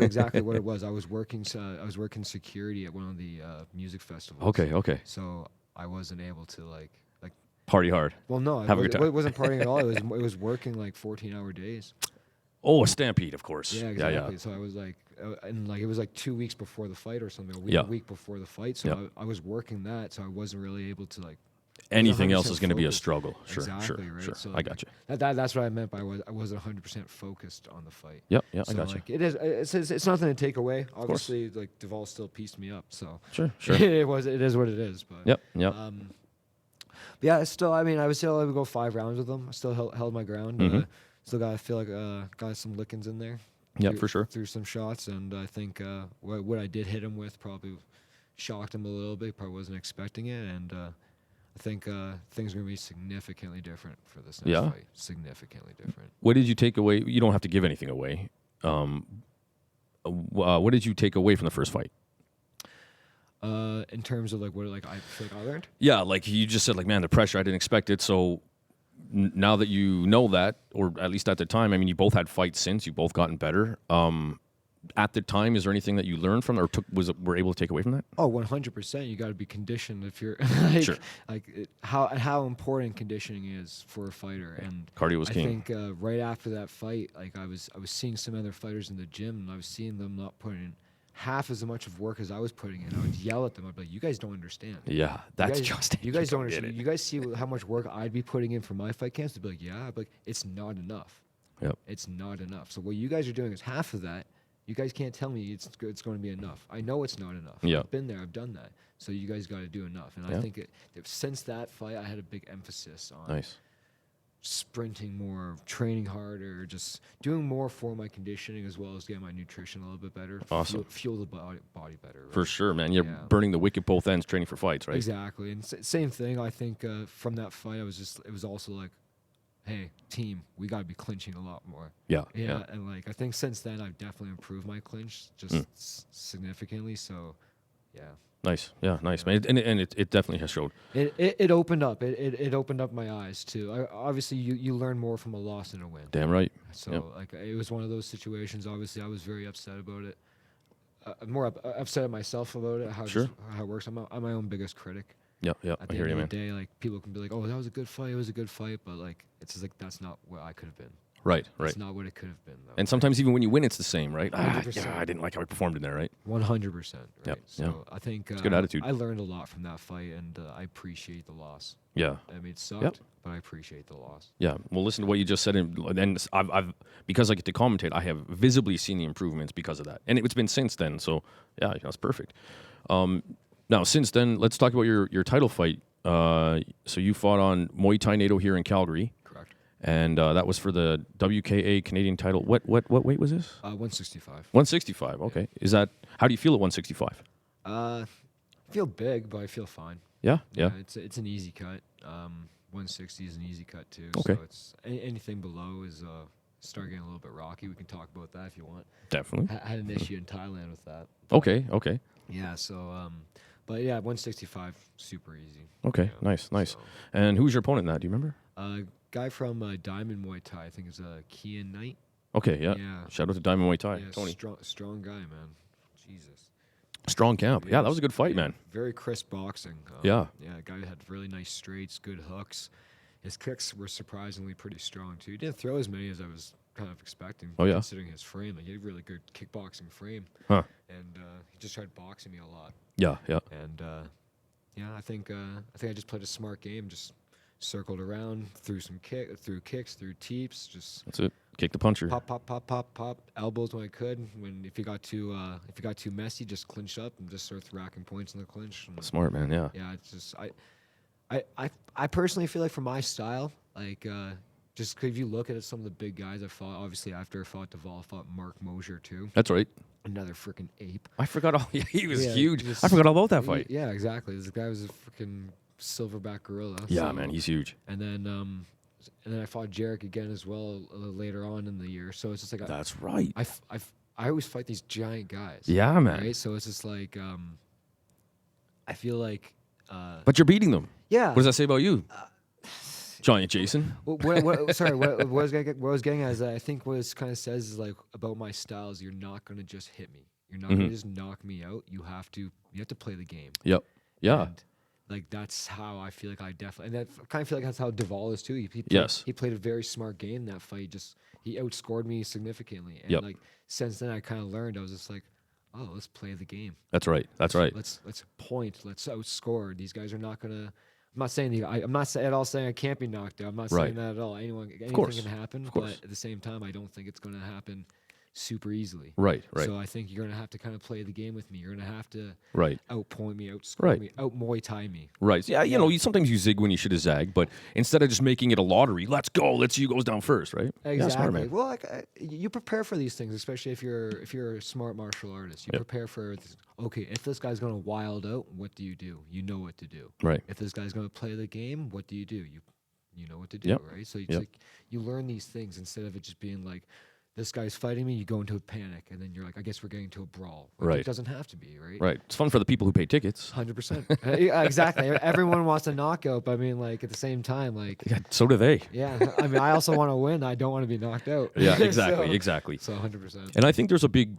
exactly what it was. I was working security at one of the music festivals. Okay. So I wasn't able to like party hard. Well, no, it wasn't partying at all. It was working like 14-hour days. Oh, a Stampede, of course. Yeah, exactly. Yeah. So I was like, and like it was like 2 weeks before the fight or something. A week before the fight. So I was working that, so I wasn't really able to like. Anything else is going to be a struggle. Sure, exactly, right? sure. So I got you. That's what I meant by I wasn't 100% focused on the fight. Yep, so I got like, you. It's nothing to take away. Obviously, like Deval still pieced me up. So sure. it is what it is. But Yep. Yeah, still. I mean, I was still able to go 5 rounds with him. I still held my ground. Still got got some lickings in there. Yeah, for sure. Threw some shots, and I think what I did hit him with probably shocked him a little bit. Probably wasn't expecting it, and I think things are going to be significantly different for this next fight. Significantly different. What did you take away? You don't have to give anything away. What did you take away from the first fight? In terms of like what I feel like I learned. Yeah, like you just said, like man, the pressure I didn't expect it. So now that you know that, or at least at the time, I mean, you both had fights since, you both gotten better. At the time, is there anything that you learned from, or were able to take away from that? Oh, 100%. You got to be conditioned if you're like, Sure. how important conditioning is for a fighter. And Cardio was I king. think right after that fight, like I was seeing some other fighters in the gym, and I was seeing them not putting in half as much of work as I was putting in. I would yell at them. I'd be like, "You guys don't understand. Yeah, that's You guys don't get understand. it. You guys see how much work I'd be putting in for my fight camps." They'd be like, "Yeah," I'd be like, "It's not enough. Yep. It's not enough. So what you guys are doing is half of that. You guys can't tell me it's going to be enough. I know it's not enough. Yeah. I've been there. I've done that. So you guys got to do enough." And Yeah. I think since that fight, I had a big emphasis on Nice. sprinting more, training harder, just doing more for my conditioning as well as getting my nutrition a little bit better. Awesome. Fuel the body better. Right? For sure, man. You're Yeah. burning the wick at both ends, training for fights, right? Exactly. And same thing. I think from that fight, it was also like, hey, team, we got to be clinching a lot more. Yeah. Yeah, and like I think since then I've definitely improved my clinch just significantly. So, yeah, Nice. Yeah, nice, man. And it definitely has showed. it opened up. It opened up my eyes too. Obviously, you learn more from a loss than a win. Damn right. So Yep. like it was one of those situations. Obviously, I was very upset about it. Upset at myself about it. Sure. How it works. I'm my own biggest critic. Yeah. At I the hear end you, of the man. day, like people can be like, "Oh, that was a good fight. It was a good fight," but like it's just like that's not what I could have been. Right. That's not what it could have been, though. And sometimes even when you win, it's the same, right? 100%. Yeah, I didn't like how I performed in there, right? 100%. Right. Yep, So yeah. I think good attitude. I learned a lot from that fight, and I appreciate the loss. Yeah. I mean, it sucked, but I appreciate the loss. Yeah. Well, listen to what you just said, and I've because I get to commentate, I have visibly seen the improvements because of that, and it's been since then. So yeah, that's perfect. Now since then, let's talk about your title fight. So you fought on Muay Thai NATO here in Calgary. Correct. And that was for the WKA Canadian title. What weight was this? 165. 165. Okay. Is that how do you feel at 165? I feel big, but I feel fine. Yeah. Yeah. It's an easy cut. 160 is an easy cut too. Okay. So it's anything below is start getting a little bit rocky. We can talk about that if you want. Definitely. Had an issue in Thailand with that. Okay. Okay. Yeah. So but yeah, 165 super easy. Okay. You know, Nice. so. And who's your opponent in that? Do you remember? Guy from Diamond Muay Thai, I think is Kian Knight. Okay. Yeah. Yeah. Shout out to Diamond Muay Thai. Yeah, Tony. strong guy, man. Jesus. Strong camp. Yeah, that was a good fight, man. Very crisp boxing. Yeah. Yeah, guy had really nice straights, good hooks. His kicks were surprisingly pretty strong too. He didn't throw as many as I was kind of expecting. Oh, yeah? Considering his frame, like he had a really good kickboxing frame. Huh. And he just tried boxing me a lot. Yeah. Yeah. And yeah, I think I just played a smart game. Just circled around, threw kicks, threw teeps, just That's it. Kick the puncher. pop, elbows when I could. If you got too messy, just clinch up and just start racking points in the clinch. And Smart, man. Yeah. yeah, it's just I personally feel like for my style, like just 'cause if you look at some of the big guys I fought, obviously after I fought Deval, I fought Mark Mosier too, That's right. another freaking ape. I forgot all. Yeah, he was Yeah, huge. just- I forgot all about that fight. Yeah, exactly. This guy was a freaking silverback gorilla. Yeah, so- man. He's huge. And then I fought Jarek again as well later on in the year. So it's just like That's right. I always fight these giant guys. Yeah, man. Right. So it's just like I feel like But you're beating them. yeah. What does that say about you, Giant Jason? Sorry. What I was getting at is that I think what it kind of says is like about my style is you're not gonna just hit me. You're not gonna just knock me out. You have to play the game. Yep. Yeah. And, like that's how I feel like I definitely, and I kind of feel like that's how Deval is too. He played a very smart game in that fight. He outscored me significantly, and Yep. like since then I kind of learned. I was just like, oh, let's play the game. That's right. That's right. Let's point. Let's outscore. These guys are not gonna. I'm not saying I'm not at all saying I can't be knocked out. I'm not Right. saying that at all. Anything course. can happen, Of course. but at the same time, I don't think it's gonna happen super easily. Right. Right. So I think you're gonna have to kind of play the game with me. You're gonna have to Right. outpoint me, outscore Right. me, out Muay Thai me. Right. Yeah. Sometimes you zig when you should have zagged, but instead of just making it a lottery, let's go. Let's see who goes down first. Right. Exactly. Yeah, smart, man. Well, like you prepare for these things, especially if you're a smart martial artist. You Yep. prepare for okay, if this guy's gonna wild out, what do? You know what to do. Right. If this guy's gonna play the game, what do? You know what to do, Yep. right? So it's Yep. like you learn these things instead of it just being like this guy's fighting me, you go into a panic, and then you're like, I guess we're getting into a brawl. Right. It doesn't have to be, right? Right. It's fun for the people who pay tickets. 100%. Yeah, exactly. Everyone wants a knockout, but I mean, like at the same time, like Yeah, so do they. yeah. I mean, I also want to win. I don't want to be knocked out. Yeah, exactly, So- exactly. So 100%. And I think there's a big,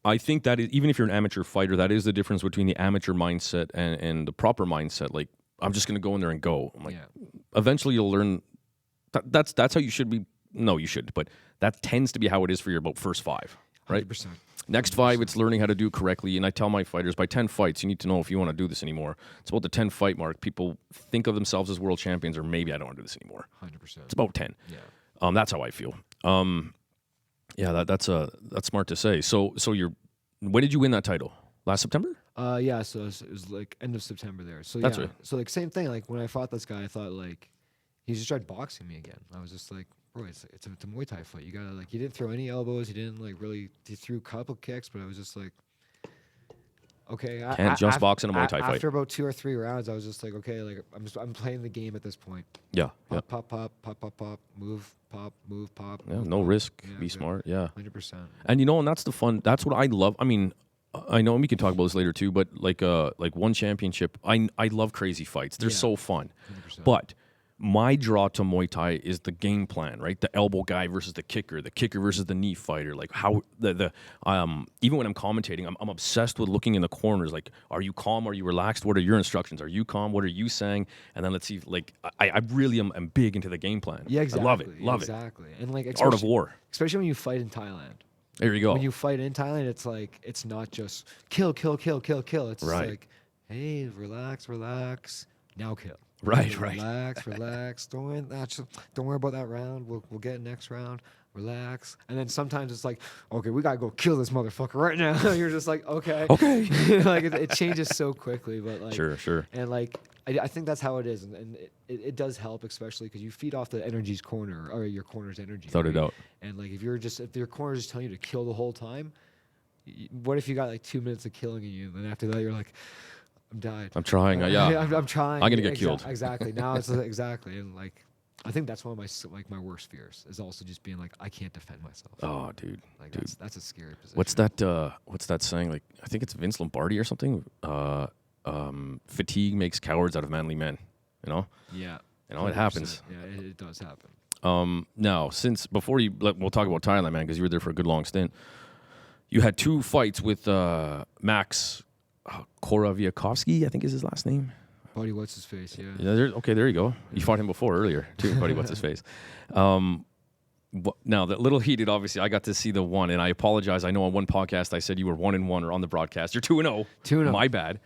I think that is, even if you're an amateur fighter, that is the difference between the amateur mindset and the proper mindset. Like, I'm just going to go in there and go. I'm like, Yeah. eventually you'll learn. That's how you should be. No, you shouldn't. But that tends to be how it is for your about first 5, right? 100%. Next 5, it's learning how to do it correctly. And I tell my fighters, by 10 fights, you need to know if you want to do this anymore. It's about the 10 fight mark. People think of themselves as world champions, or maybe I don't want to do this anymore. 100%. It's about 10. Yeah. That's how I feel. Yeah, that's smart to say. So when did you win that title? Last September? Yeah. So it was like end of September there. So That's yeah. right. So like same thing. Like when I fought this guy, I thought like he just tried boxing me again. I was just like, bro, it's a Muay Thai fight. You gotta like, he didn't throw any elbows. He didn't like really. He threw a couple kicks, but I was just like, okay. Can't just box in a Muay Thai fight. After about 2 or 3 rounds, I was just like, okay, like I'm playing the game at this point. Yeah. Yeah. Pop, pop, pop, pop, pop, move, pop, move, pop. Yeah, move, no pop. risk. Yeah, Be smart. Yeah. 100%. And and that's the fun. That's what I love. I mean, I know we can talk about this later too, but like one championship, I love crazy fights. They're Yeah. so fun. 100%. But my draw to Muay Thai is the game plan, right? The elbow guy versus the kicker versus the knee fighter. Like how even when I'm commentating, I'm obsessed with looking in the corners. Like, are you calm? Are you relaxed? What are your instructions? Are you calm? What are you saying? And then let's see. Like, I really am big into the game plan. Yeah, exactly. I love it. Love it. Exactly. And like Art of especially- war. especially when you fight in Thailand. There you go. When you fight in Thailand, it's like it's not just kill, kill, kill, kill, kill. It's Right. like, hey, relax, relax, now kill. Right, Hey, right. Relax, relax. Don't worry about that round. We'll get next round. Relax. And then sometimes it's like, okay, we gotta go kill this motherfucker right now. You're just like, okay, Okay. like it changes so quickly, but like Sure. and like I think that's how it is, and it does help, especially because you feed off the energy's corner or your corner's energy. Without a doubt. And like if your corner is just telling you to kill the whole time, what if you got like 2 minutes of killing you, and then after that you're like, I'm died. I'm trying. Yeah. I'm trying. I'm gonna get killed. Exactly. Now it's exactly, and like I think that's one of my worst fears is also just being like I can't defend myself. Oh, dude. Like dude. that's a scary position. What's that saying? Like, I think it's Vince Lombardi or something. Fatigue makes cowards out of manly men. You know? Yeah. You know, it 100%. happens. Yeah, it does happen. Now, before we'll talk about Thailand, man, because you were there for a good long stint. You had 2 fights with Max Koraviakovsky, I think is his last name. Buddy, what's his face? Yeah. Yeah, there you go. You fought him before earlier too, buddy. What's his face? Now, that little heated, obviously, I got to see the one, and I apologize. I know on one podcast I said you were 1-1 or on the broadcast. You're 2-0. 2-0. My bad.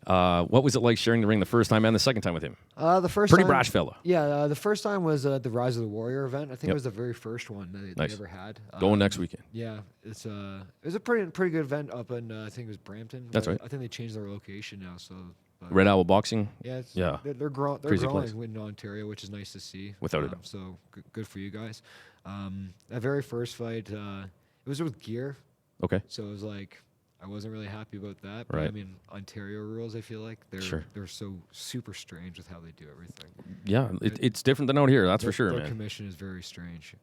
What was it like sharing the ring the first time and the second time with him? The first Pretty time, brash fella. Yeah, the first time was the Rise of the Warrior event. I think Yep. it was the very first one that Nice. they ever had. Going next weekend. Yeah, it was a pretty good event up in I think it was Brampton. That's but right. I think they changed their location now. So but Red Owl Boxing. yeah, Yeah. they're growing. They're Crazy place. growing in Ontario, which is nice to see. Without a doubt. So good for you guys. That very first fight, it was with gear, Okay. so it was like I wasn't really happy about that. But I Right. mean, Ontario rules, I feel like they're so super strange with how they do everything. Yeah, it's different than out here. That's for sure, Their man. commission is very strange.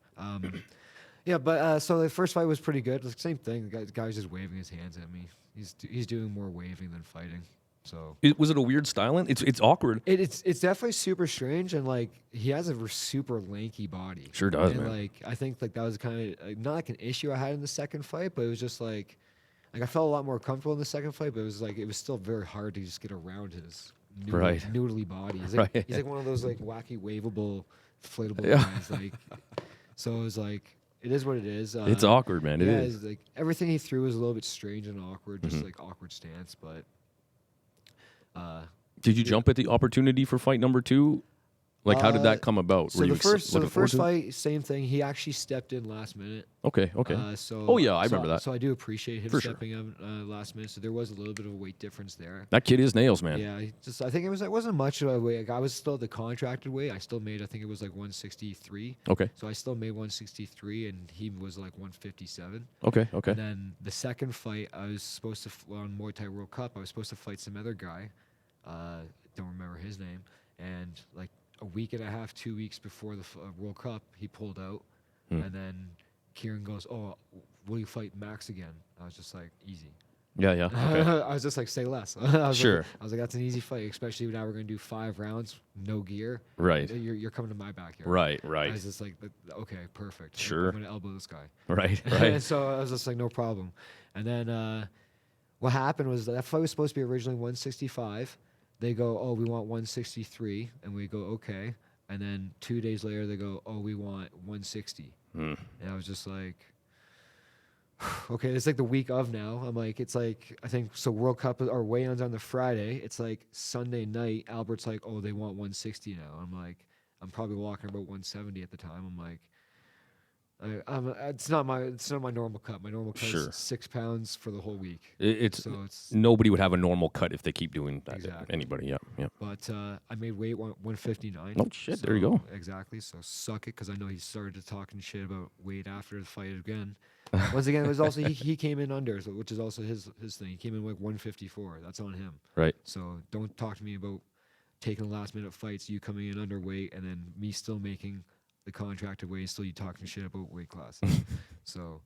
Yeah, but so the first fight was pretty good. The same thing. The guy was just waving his hands at me. He's doing more waving than fighting. So Was it a weird styling? It's awkward. it's definitely super strange, and like he has a super lanky body. Sure does, and man. like I think like that was kind of not like an issue I had in the second fight, but it was just like I felt a lot more comfortable in the second fight, but it was still very hard to just get around his Right. noodly body. He's like, Right. he's like one of those like wacky waveable, inflatable Yeah. guys. Like so it was like it is what it is. It's awkward, man. It yeah, is. it's like everything he threw was a little bit strange and awkward, just Mm-hmm. like awkward stance, but. Did you jump at the opportunity for fight number 2? Like, how did that come about? So Were you the first, so looking the first forward to it? fight, same thing. He actually stepped in last minute. Okay. So Oh, yeah, I remember that. So I do appreciate him For sure. stepping in last minute. So there was a little bit of a weight difference there. That kid is nails, man. Yeah, I think it wasn't much of a weight. Like, I was still the contracted weight. I still made, I think it was like 163. Okay. So I still made 163, and he was like 157. Okay. And then the second fight, I was supposed to on Muay Thai World Cup. I was supposed to fight some other guy. Don't remember his name. And like a week and a half, 2 weeks before the World Cup, he pulled out, and then Kieran goes, "Oh, will you fight Max again?" I was just like, "Easy." Yeah, yeah. Okay. I was just like, "Say less." I was Sure. Like, I was like, "That's an easy fight, especially now we're gonna do 5 rounds, no gear. Right. You're coming to my backyard." Right, I right. was just like, "Okay, perfect. Sure. I'm gonna elbow this guy." Right, And right. so I was just like, "No problem." And then what happened was that fight was supposed to be originally 165. They go, "Oh, we want 163," and we go, "Okay." And then 2 days later, they go, "Oh, we want 160." Hmm. And I was just like, okay, it's like the week of now. I'm like, it's like, I think, so World Cup or weigh-ins on the Friday. It's like Sunday night. Albert's like, "Oh, they want 160 now." I'm like, I'm probably walking about 170 at the time. I'm like, it's not my normal cut. My normal cut Sure. is 6 pounds for the whole week. It's So it's, nobody would have a normal cut if they keep doing that. Exactly. Anybody, yeah, yeah. but I made weight 159. Oh shit, there you go. Exactly. So suck it, because I know he started to talking shit about weight after the fight again. Once again, it was also he came in under, so, which is also his thing. He came in like 154. That's on him. Right. So don't talk to me about taking last minute fights, you coming in underweight, and then me still making the contracted weight, still you talking shit about weight classes. So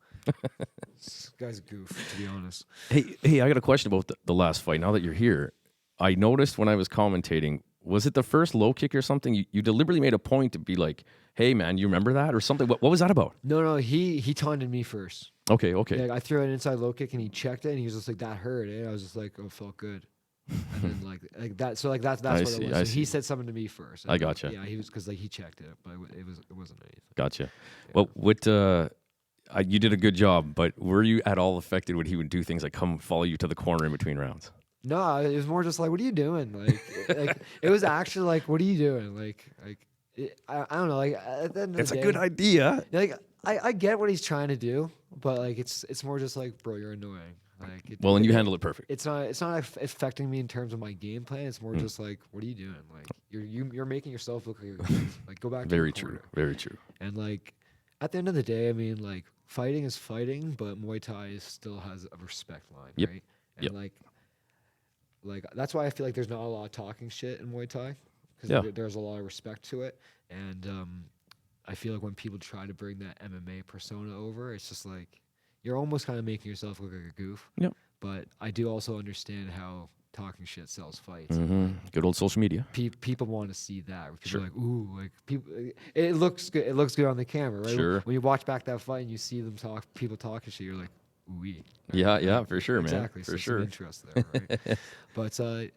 this guy's a goof, to be honest. Hey, I got a question about the last fight. Now that you're here, I noticed when I was commentating, was it the first low kick or something? You deliberately made a point to be like, "Hey, man, you remember that?" or something. What was that about? No, he taunted me first. Okay. Yeah, I threw an inside low kick and he checked it and he was just like, "That hurt." I was just like, "Oh, felt good." And then like that. So like that's I what see, it I was. So he see. said something to me first. I gotcha. Yeah, he was, because like he checked it, but it wasn't anything. Gotcha. Well, you did a good job, but were you at all affected when he would do things like come follow you to the corner in between rounds? No, it was more just like, "What are you doing?" Like it was actually like, "What are you doing?" I don't know. Like at the end of It's the a day, good idea. like I get what he's trying to do, but like it's more just like, "Bro, you're annoying." Like Well, and you handled it perfect. It's not affecting me in terms of my game plan. It's more just like, "What are you doing?" Like you're making yourself look like you're like, go back. To Very your true. corner. Very true. And like at the end of the day, I mean, like fighting is fighting, but Muay Thai still has a respect line, Yep. right? And Yep. like that's why I feel like there's not a lot of talking shit in Muay Thai, because Yeah. there's a lot of respect to it. And I feel like when people try to bring that MMA persona over, it's just like you're almost kind of making yourself look like a goof. Yep. But I do also understand how talking shit sells fights. Hmm. Good old social media. People want to see that. People Sure. are like, "Ooh, like people." It looks good. It looks good on the camera, right? Sure. When you watch back that fight and you see them people talking shit, you're like, "Ooh." Yeah, for sure, man. Exactly. For So sure. some interest there, right? But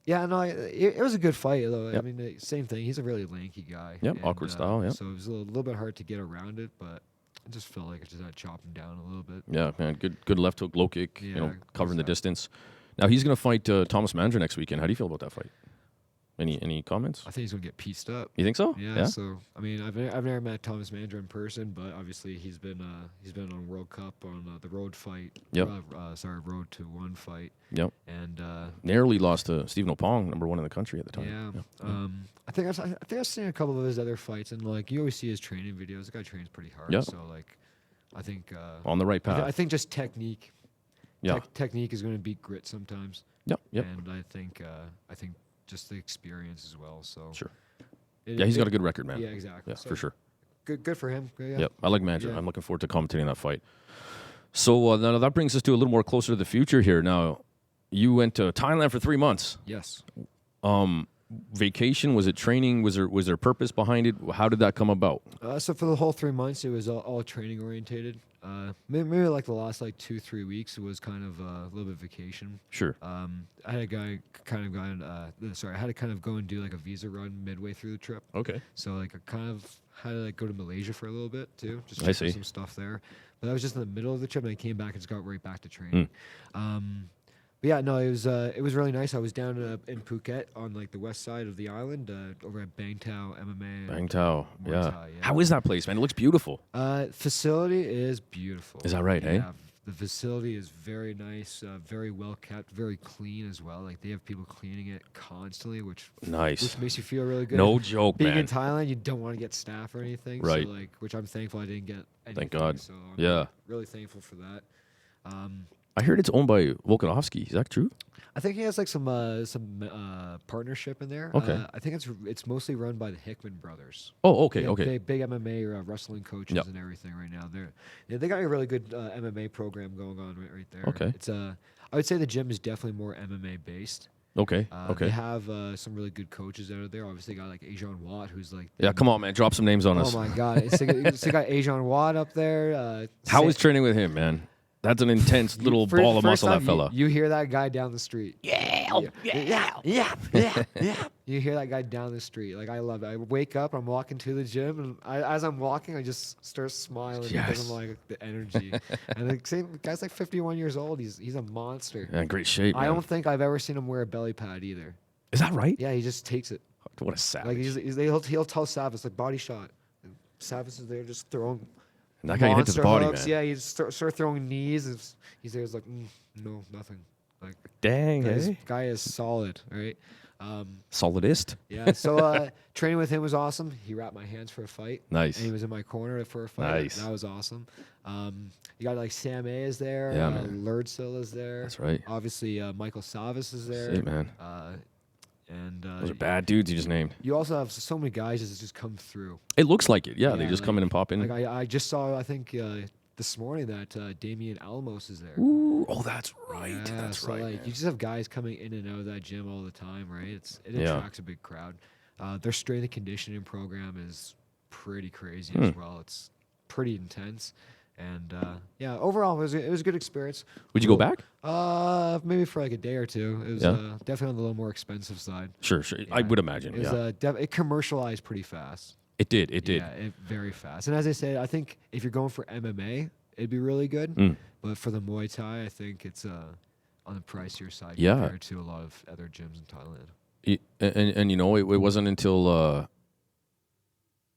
yeah, no, it was a good fight though. Yep. I mean, same thing. He's a really lanky guy. Yep, and, awkward style, yep. So it was a little bit hard to get around it, but I just felt like I just had to chop him down a little bit. Yeah, man. Good left hook, low kick. Yeah, covering the exactly. distance. Now he's gonna fight Thomas Mandra next weekend. How do you feel about that fight? Any comments? I think he's gonna get pieced up. You think so? Yeah. So I mean, I've never met Thomas Mandra in person, but obviously he's been on World Cup on the road fight. Yep. Road to one fight. Yep. And Narrowly lost to Stephen Opong, number 1 in the country at the time. yeah. I think I've seen a couple of his other fights, and like you always see his training videos. The guy trains pretty hard. Yep. So like, I think On the right path. I think just technique. Yeah. Technique is going to beat grit sometimes. Yep. And I think just the experience as well. So Sure. Yeah, he's got a good record, man. Yeah, exactly. Yeah, So for sure. Good for him. Yeah. Yep. I like Mandra. Yeah. I'm looking forward to commentating that fight. So now that brings us to a little more closer to the future here. Now, you went to Thailand for 3 months. Yes. Vacation? Was it training? Was there purpose behind it? How did that come about? So for the whole 3 months, it was all training orientated. Maybe like the last like 2-3 weeks, it was kind of a little bit vacation. Sure. I had a guy I had to kind of go and do like a visa run midway through the trip. Okay. So like I kind of had to like go to Malaysia for a little bit too, just I check out see. some stuff there. But that was just in the middle of the trip, and I came back and just got right back to training. But yeah, no, it was really nice. I was down in Phuket on like the west side of the island, over at Bang Tao MMA. Bang Tao. Muay Yeah. Thai, yeah. How is that place, man? It looks beautiful. Facility is beautiful. Is that right, eh? Yeah, the facility is very nice, very well kept, very clean as well. Like they have people cleaning it constantly, which Nice. makes you feel really good. No joke, Being man. in Thailand, you don't want to get staff or anything. Right. So like, which I'm thankful I didn't get anything. Thank God. So I'm Yeah. really thankful for that. I heard it's owned by Volkanovski. Is that true? I think he has like some partnership in there. Okay. I think it's mostly run by the Hickman brothers. Oh, okay, Yeah, okay. big MMA wrestling coaches Yep. and everything right now. They got a really good MMA program going on right there. Okay. It's I would say the gym is definitely more MMA based. Okay, They okay. have some really good coaches out of there. Obviously, got like Ajon Watt, who's like Yeah, come on, man. Drop some names on oh us. my god, it's got Ajon Watt up there. How is training with him, man? That's an intense little ball of muscle, that fella. You hear that guy down the street. Yeah. You hear that guy down the street. Like, I love it. I wake up, I'm walking to the gym, and as I'm walking, I just start smiling because I'm like the energy. And the guy's like 51 years old. He's a monster. Yeah, great shape, man. I don't think I've ever seen him wear a belly pad either. Is that right? Yeah, he just takes it. What a savage. Like he'll tell Savas like body shot. And Savas is there just throwing. And that guy can hit his monster body, hooks. man. Yeah, he just start throwing knees. And he's there. He's like, no, nothing. Like, Dang, this eh? guy is solid, right? Solidist. Yeah. So training with him was awesome. He wrapped my hands for a fight. Nice. And he was in my corner for a fight. Nice. That was awesome. You got like Sam A is there. Yeah, man. Lurdsil is there. That's right. Obviously, Michael Savas is there. Sick, man. And Those are bad dudes you just named. you also have so many guys that just come through. It looks like it. Yeah, they Yeah, just come in and pop in. Like I just saw, I think this morning that Damian Alamos is there. Ooh, oh, that's right. Yeah, That's so right. like man. you just have guys coming in and out of that gym all the time, right? It Yeah. attracts a big crowd. Their strength and conditioning program is pretty crazy Hmm. as well. It's pretty intense, and yeah, overall it was a good experience. Would you go back? Maybe for like a day or two. It was Yeah. definitely on the little more expensive side. Sure. I Yeah. would imagine. It was Yeah. it commercialized pretty fast. It did. It did. Yeah, very fast. And as I said, I think if you're going for MMA, it'd be really good. Mm. But for the Muay Thai, I think it's on the pricier side Yeah. compared to a lot of other gyms in Thailand. And you know, it wasn't until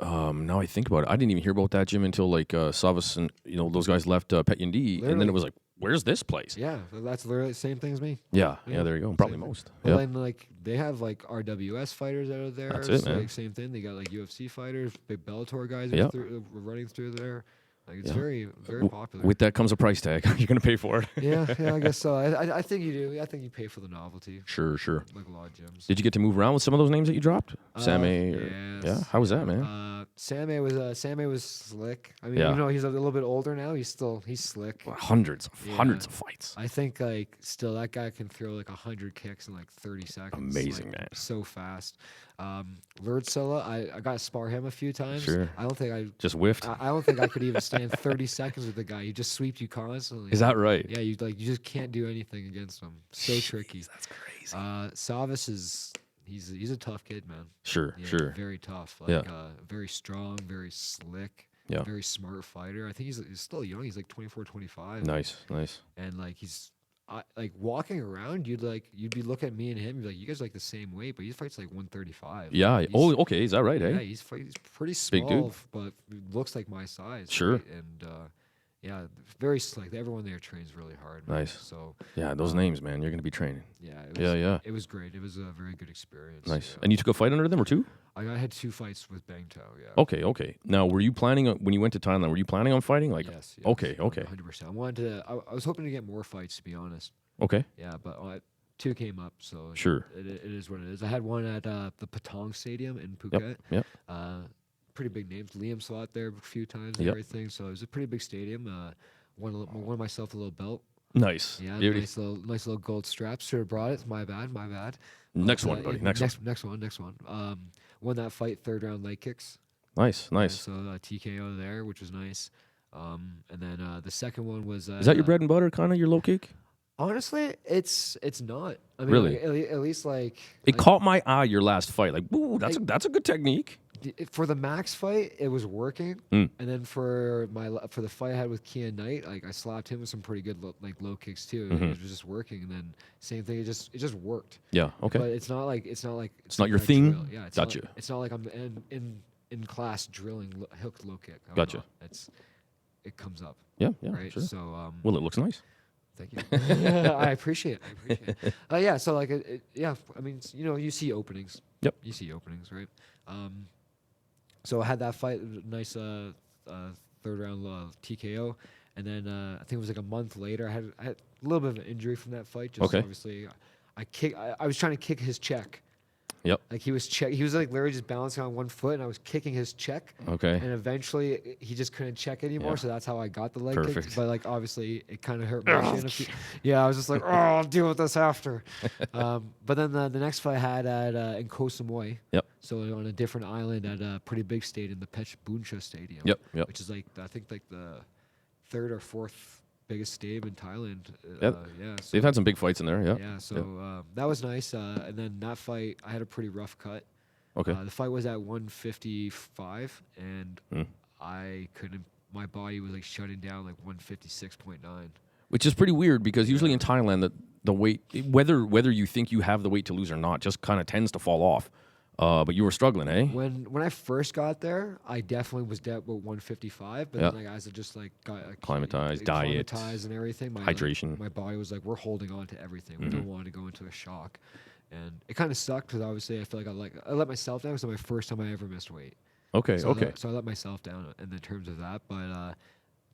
now I think about it, I didn't even hear about that gym until like Savas and those guys left Pet Yindi, and then Literally. it was like, where's this place? Yeah, that's literally the same thing as me. Yeah, Yeah. there you go. Probably Same thing. most. Well, Yeah. then like they have like RWS fighters out of there. That's it, so, man. like, same thing. They got like UFC fighters, big Bellator guys Yeah. running through there. Like it's Yeah. very W- popular. With that comes a price tag. You're gonna pay for it. yeah, I guess so. I think you do. I think you pay for the novelty, Sure. like a lot of gyms. Did you get to move around with some of those names that you dropped? Sam A. or- yes, Yeah. How was that, man? Sam A was slick. I mean, Yeah. even though he's a little bit older now, he's slick. Hundreds of fights. I think like still that guy can throw like 100 kicks in like 30 seconds. Amazing, like, man. So fast. Lurdsilla, I got to spar him a few times. Sure. I don't think Just whiffed. I don't think I could even stand 30 seconds with the guy. He just sweeps you constantly. Is that right? Yeah, you just can't do anything against him. So tricky. That's crazy. Savas is he's a tough kid, man. Sure. Yeah, Sure. Very tough. Yeah. Like very strong, very slick. Yeah. Very smart fighter. I think he's still young. He's like 24, 25. Nice. And like like walking around, you'd be looking at me and him. You'd be like, you guys are like the same weight, but he fights like 135. Yeah. He's- Oh, okay. Is that right? yeah, Eh? he's pretty small, Big dude. but looks like my size. Sure. right? And yeah, very slick. Everyone there trains really hard. man. Nice. So Yeah. Those names, man. You're gonna be training. yeah, Yeah. it was great. It was a very good experience. Nice. Yeah. And you took a fight under them or two? I had 2 fights with Bang Tao. Yeah. Okay. Now, were you planning on when you went to Thailand? Were you planning on fighting? Like, Yes. okay. 100%. I wanted to. I was hoping to get more fights, to be honest. Okay. Yeah, but 2 came up, so Sure. it is what it is. I had one at the Patong Stadium in Phuket. Yep. Pretty big names. Liam saw it there a few times and Yep. everything, so it was a pretty big stadium. Won myself a little belt. Nice. Yeah, Beauty. nice little gold straps. Should have brought it. My bad. Next But, one, buddy. yeah, Next one. next one. Won that fight 3rd round leg kicks. Nice. Yeah, so TKO there, which was nice. And then the second one was. Is that your bread and butter, kind of your low kick? Honestly, it's not. I mean, Really? like, at least like It caught my eye your last fight. Like, ooh, that's a good technique. for the Max fight, it was working. Mm. And then for the fight I had with Kian Knight, like I slapped him with some pretty good low kicks too. Mm-hmm. It was just working. And then same thing, it just worked. Yeah. Okay. But it's not like It's not your like thing? drill. Yeah, it's Gotcha. Not, it's not like I'm in class drilling hooked low kick. I'm Gotcha. not. It comes up. Yeah. Right. Sure. So Well, it looks nice. thank you. I appreciate it. Yeah. So like, yeah. I mean, you see openings. Yep. You see openings, right? So I had that fight, nice 3rd round TKO, And then I think it was like a month later, I had a little bit of an injury from that fight. Just Okay. obviously, I was trying to kick his check. Yep. Like he was like literally just balancing on one foot, and I was kicking his check. Okay. And eventually, he just couldn't check anymore, Yeah. so that's how I got the leg Perfect. kick. But like obviously, it kind of hurt my shin. Yeah, I was just like, oh, I'll deal with this after. But then the next fight I had at in Koh Samui. Yep. So on a different island at a pretty big stadium, the Pechbuncha Stadium. Yep. Yep. Which is like I think like the third or fourth biggest stadium in Thailand. Yep. Yeah. So They've had some big fights in there. Yeah. yeah, so that was nice. And then that fight, I had a pretty rough cut. Okay. The fight was at 155, and I couldn't. My body was like shutting down like 156.9. Which is pretty weird because usually in Thailand, the weight, whether you think you have the weight to lose or not, just kind of tends to fall off. But you were struggling, eh? When I first got there, I definitely was at 155, but Yeah. then like as it just like got Acclimatized, diet, and everything, hydration. my body was like, we're holding on to everything. We don't want to go into a shock, and it kind of sucked because obviously I feel like I let myself down. It was my first time I ever missed weight. Okay. So Okay. I let myself down in the terms of that, but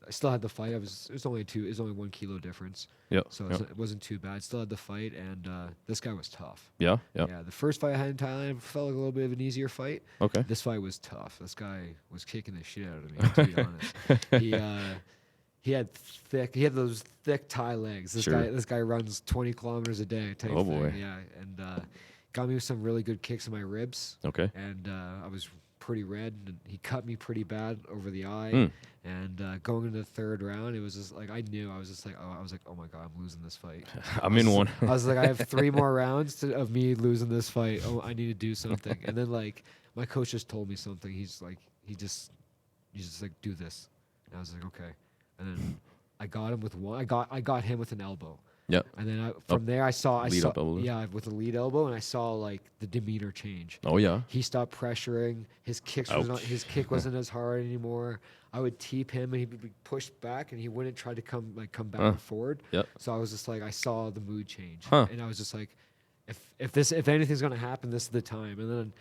I still had the fight. It was only 1 kilo difference. Yeah. So Yeah. it wasn't too bad. Still had the fight, and this guy was tough. Yeah. Yeah. Yeah, the first fight I had in Thailand felt like a little bit of an easier fight. Okay. This fight was tough. This guy was kicking the shit out of me, to be honest. He had those thick Thai legs. Sure. This guy runs 20 kilometers a day type Oh, thing. boy. Yeah, and got me with some really good kicks in my ribs. Okay. And I was pretty red, and he cut me pretty bad over the eye. Mm. And going into the third round, it was just like I knew. I was like, oh my god, I'm losing this fight. I'm in one. I was like, I have 3 more rounds of me losing this fight. Oh, I need to do something. And then like my coach just told me something. He's like, he's just like, do this. And I was like, okay. And then I got him with one. I got him with an elbow. Yep. And then from there, I saw Lead up elbow. yeah, with a lead elbow, and I saw like the demeanor change. Oh yeah. He stopped pressuring. His kick wasn't as hard anymore. I would teep him, and he'd be pushed back, and he wouldn't try to come back forward. Yep. So I was just like, I saw the mood change, Huh. and I was just like, if anything's gonna happen, this is the time. And then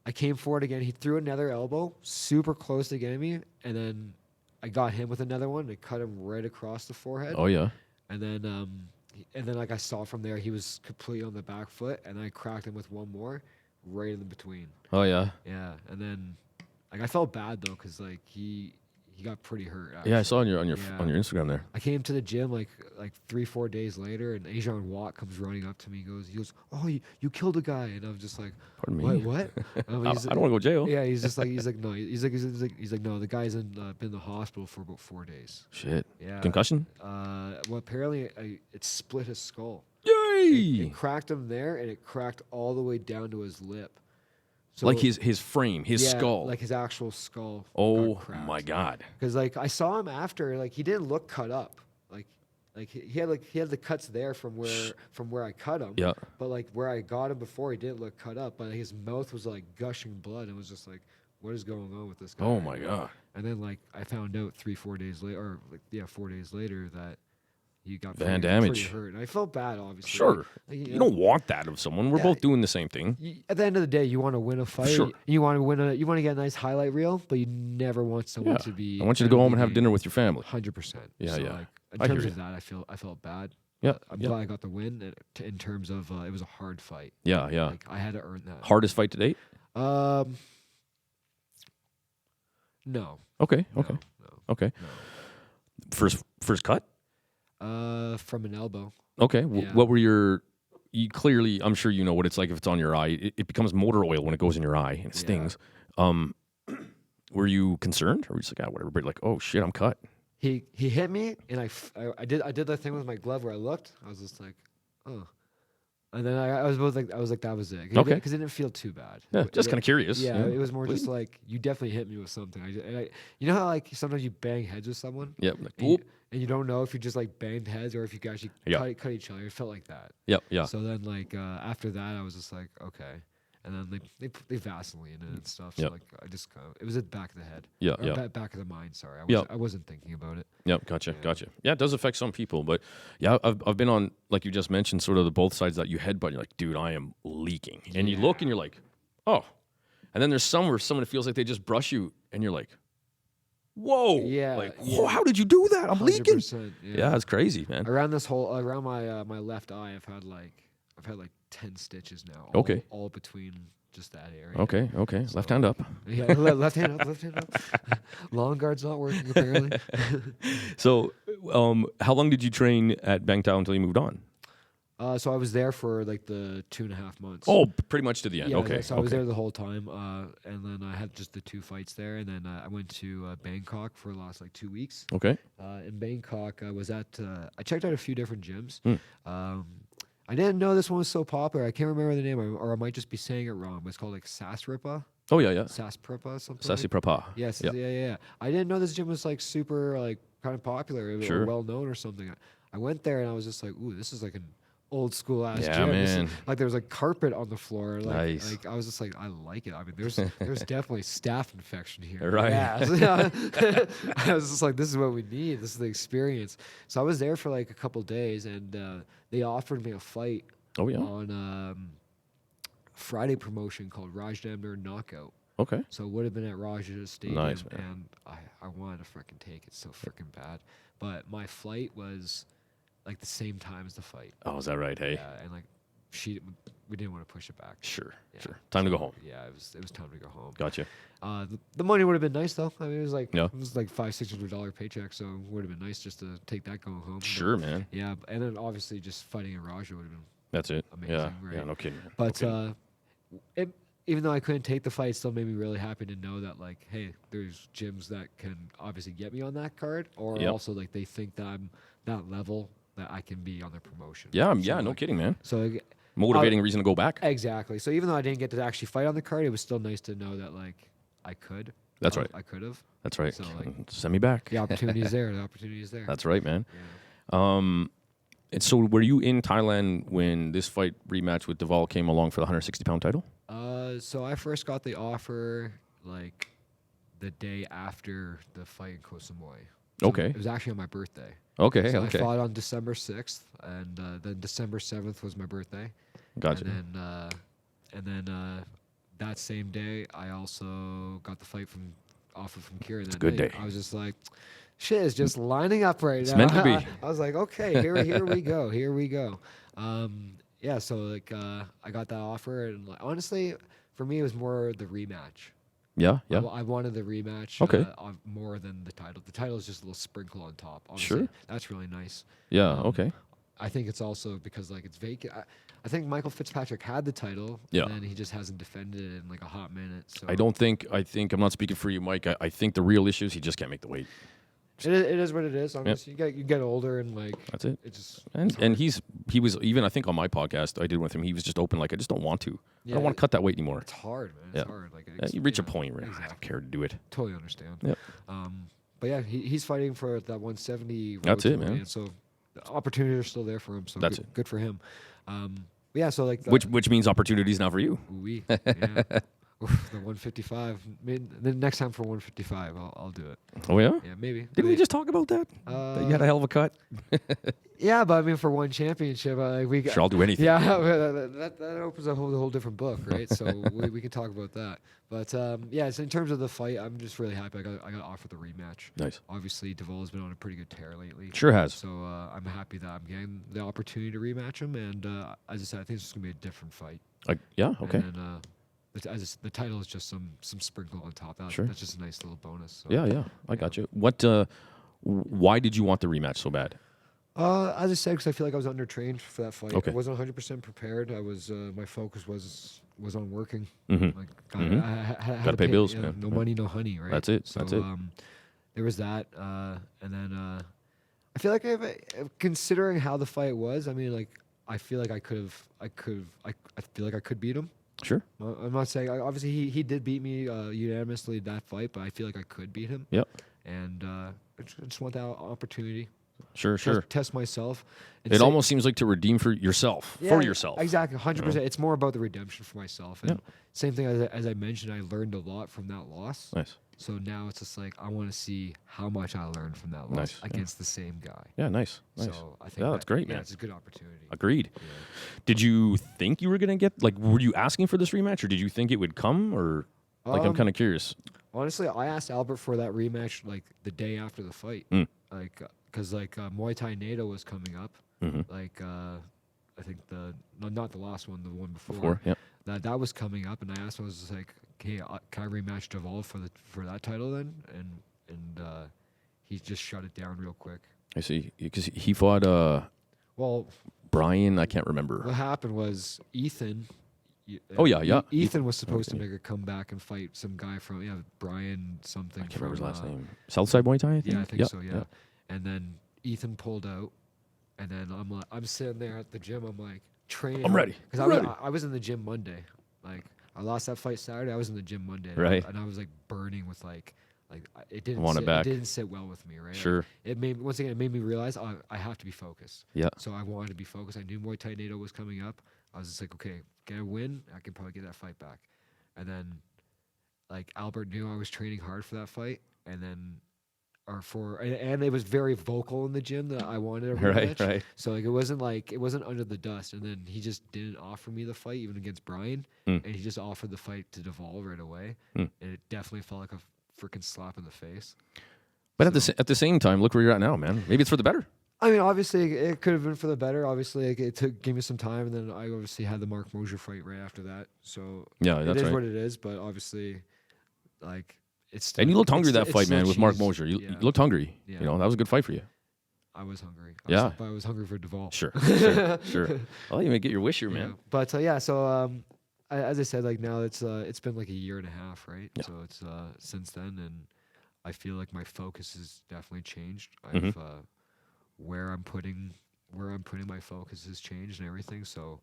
I came forward again. He threw another elbow, super close to getting me, and then I got him with another one. And cut him right across the forehead. Oh yeah. And then like I saw from there, he was completely on the back foot, and I cracked him with one more, right in between. Oh yeah. Yeah, and like I felt bad though, cause like he got pretty hurt. Yeah, I actually. saw on your Yeah. on your Instagram there. I came to the gym like 3-4 days later, and Ajan Watt comes running up to me. He goes, oh, you killed a guy, and I'm just like, Pardon me. What? I don't want to go to jail. Yeah, he's like no, he's like no, the guy's been in the hospital for about 4 days. Shit. Yeah. Concussion? Well, apparently it split his skull. Yay! It cracked him there, and it cracked all the way down to his lip. So Like his frame, his skull. like his actual skull. Oh my god. Because like I saw him after, like he didn't look cut up. Like he had the cuts there from where I cut him. Yeah. But like where I got him before, he didn't look cut up. But his mouth was like gushing blood, and it was just like, what is going on with this guy? Oh my god. And then like I found out 4 days later, or like 4 days later, that he got Van pretty damage. hurt, and I felt bad, obviously. Sure. Like, You don't want that of someone. We're Yeah. both doing the same thing. At the end of the day, you want to win a fight. Sure. You want to get a nice highlight reel, but you never want someone Yeah. to be. I want you to go home and have dinner with your family. 100%. Yeah, so yeah. Like, in I hear terms you. of that, I felt bad. Yeah. I'm Yeah. glad I got the win. In terms of it was a hard fight. Yeah, yeah. Like I had to earn that. Hardest fight to date? No. Okay. No, Okay. No. Okay. First cut? From an elbow. Okay. Yeah. What were your? You clearly, I'm sure you know what it's like if it's on your eye. It becomes motor oil when it goes in your eye and it stings. Were you concerned, or were you just like, whatever? But like, oh shit, I'm cut. He hit me, and I did that thing with my glove where I looked. I was just like, oh. And then I was like that was it. Okay. Because it didn't feel too bad. Yeah, just kind of curious. Yeah, it was more just like you definitely hit me with something. You know how like sometimes you bang heads with someone. Yep. Like, And you don't know if you just like banged heads or if you actually cut each other. It felt like that. Yep. Yeah. So then like after that, I was just like okay. And then they Vaseline it and stuff. So Yep. like I just it was at the back of the head. Yeah, Or yeah. Back of the mind. Sorry, Yep. I wasn't thinking about it. Yep, gotcha. Yeah, it does affect some people, but yeah, I've been on, like you just mentioned, sort of the both sides that you headbutt. You're like, dude, I am leaking, and you look and you're like, oh, and then there's some where someone feels like they just brush you, and you're like, Whoa. Yeah, Like, yeah. whoa, how did you do that? I'm leaking. 100%, Yeah, that's crazy, man. Around my left eye, I've had like 10 stitches now. Okay. All between just that area. Okay. Left hand up. Yeah, left hand up. Long guard's not working apparently. So, how long did you train at Bangtao until you moved on? So I was there for like the 2.5 months. Oh, pretty much to the end. Yeah, Okay. so I was there the whole time, and then I had just the 2 fights there, and then I went to Bangkok for the last like 2 weeks. Okay. In Bangkok, I was at I checked out a few different gyms. Hmm. I didn't know this one was so popular. I can't remember the name, or I might just be saying it wrong. But it's called like Sasripa. Oh yeah. Saspripa, something. Sassy like. Prapa. Yes, Yeah. yeah. I didn't know this gym was like super like kind of popular Sure. or well known or something. I went there and I was just like, ooh, this is like an old school ass Yeah, gym. This is- man. like there was like carpet on the floor. Like, Nice. like I was just like, I like it. I mean, there's definitely staph infection here. Right. Yeah. So, I was just like, this is what we need. This is the experience. So I was there for like a couple days, and they offered me a fight. Oh yeah. On Friday promotion called Rajdamnern Knockout. Okay. So it would have been at Raj's Stadium, Nice, man. and I wanted to freaking take it so freaking bad. But my flight was like the same time as the fight. Oh, is that right? Hey. Yeah, and like we didn't want to push it back. Sure. Yeah. Sure. Time to go home. Yeah, it was time to go home. Gotcha. The money would have been nice though. I mean, it was like Yeah. $500-$600 paycheck, so it would have been nice just to take that going home. But Sure, man. yeah, and then obviously just fighting in Raja would have been. That's it. Amazing, Yeah. right? Yeah. No kidding, man. But no kidding. even though I couldn't take the fight, it still made me really happy to know that like, hey, there's gyms that can obviously get me on that card, or Yep. also like they think that I'm that level that I can be on their promotion. Yeah. So, Yeah. No like, kidding, man. So like, Motivating reason to go back. exactly. So even though I didn't get to actually fight on the card, it was still nice to know that like I could. That's right. I could have. That's right. So, like, Send me back. The opportunity is there. The opportunity is there. That's right, man. Yeah. And so, were you in Thailand when this fight rematch with Deval came along for the 160-pound title? So I first got the offer like the day after the fight in Koh Samui. So Okay. It was actually on my birthday. Okay. So Okay. I fought on December 6th, and then December 7th was my birthday. Gotcha. And then that same day, I also got the fight offer from Kieran. It's a good day. I was just like, shit is just lining up right It's now. meant to be. I was like, okay, here we go, here we go. Yeah, so like I got that offer, and like, honestly, for me, it was more the rematch. Yeah. Yeah. I wanted the rematch. Okay. More than the title. The title is just a little sprinkle on top. Honestly, Sure. That's really nice. Yeah. Um, Okay. I think it's also because like it's vacant. I think Michael Fitzpatrick had the title, Yeah. and then he just hasn't defended it in like a hot minute. So I think I'm not speaking for you, Mike. I think the real issue is he just can't make the weight. it is what it is. Honestly, you get older and like That's it. it just And he was even, I think, on my podcast I did with him. He was just open like, I just don't want to. I don't want to cut that weight anymore. it's hard, man. Yeah. It's hard. Like You reach a know, point where I don't exactly. care to do it. Totally understand. Yep. But yeah, he's fighting for that 170. That's road it, to man. win, so the opportunities are still there for him. So That's good, it. good for him. But yeah, so like Which means opportunities now for you. yeah. Oof, the 155. The next time for 155, I'll do it. Oh yeah. Yeah, maybe. Didn't we just talk about that? That you had a hell of a cut. Yeah, but I mean, for one championship, we got. Sure, I'll do anything. Yeah, that opens a whole different book, right? So we can talk about that. But yeah, so in terms of the fight, I'm just really happy I got offered the rematch. Nice. Obviously, Deval has been on a pretty good tear lately. Sure has. So I'm happy that I'm getting the opportunity to rematch him, and as I said, I think it's just gonna be a different fight. Yeah. Okay. And then, the title is just some sprinkle on top. Sure. That's just a nice little bonus. So. Yeah. I got you. What? Why did you want the rematch so bad? As I said, because I feel like I was undertrained for that fight. Okay. I wasn't 100% prepared. I was my focus was on working. Mm-hmm. Like, Mhm. I had Gotta to pay bills, man. No Yeah. money, no honey, right? That's it. So, That's it. there was that, and then I feel like considering how the fight was, I mean, like I feel like I feel like I could beat him. Sure. I'm not saying obviously he did beat me unanimously in that fight, but I feel like I could beat him. Yep. And I just want that opportunity. Sure. Test myself. and It say- almost seems like to redeem for yourself. Yeah, For yourself. Exactly, 100%. It's more about the redemption for myself. And Yeah. same thing as I mentioned, I learned a lot from that loss. Nice. So now it's just like I want to see how much I learned from that loss Nice, yeah. against the same guy. Yeah. Nice. So I think that's great, man. It's a good opportunity. Agreed. Yeah. Did you think you were gonna get were you asking for this rematch, or did you think it would come, or I'm kind of curious? Honestly, I asked Albert for that rematch like the day after the fight, like because Muay Thai NATO was coming up, like I think not the last one, the one before. That was coming up, and I asked him, I was just like, "Hey, can I rematch Deval for that title then?" And he just shut it down real quick. I see, because he fought Well, Brian. I can't remember. what happened was Ethan. Oh, yeah. Ethan was supposed to make a comeback and fight some guy from Brian something. I can't remember his last name. Southside Muay Thai, I think? Yeah, I think so. Yeah. And then Ethan pulled out, and then I'm sitting there at the gym. I'm like training. I'm ready. Because I'm ready. I was in the gym Monday. Like I lost that fight Saturday. I was in the gym Monday. Right. And I was like burning with like it didn't. Want it back. It didn't sit well with me. Right. Sure. Like, it made me realize I have to be focused. Yeah. So I wanted to be focused. I knew Muay Thai NATO was coming up. I was just like, okay, get a win, I can probably get that fight back. And then, like Albert knew I was training hard for that fight, and then, and it was very vocal in the gym that I wanted a rematch. Right. So like it wasn't under the dust. And then he just didn't offer me the fight even against Brian, and he just offered the fight to Deval right away, and it definitely felt like a freaking slap in the face. But at the same time, look where you're at now, man. Maybe it's for the better. I mean, obviously, it could have been for the better. Obviously, it gave me some time, and then I obviously had the Mark Mosier fight right after that. So Yeah, that's it is right. what it is. But obviously, like it's still, And you looked hungry it's- that it's fight, still man, with Mark cheese. Mosier. You Yeah. looked hungry. Yeah. You know, that was a good fight for you. I was hungry. Yeah. But I was hungry for Deval. Sure. Well, you may get your wish here, Yeah. man. But so as I said, like now it's been like a year and a half, right? Yeah. So it's since then, and I feel like my focus has definitely changed. Mm-hmm. I've where I'm putting my focus has changed and everything. So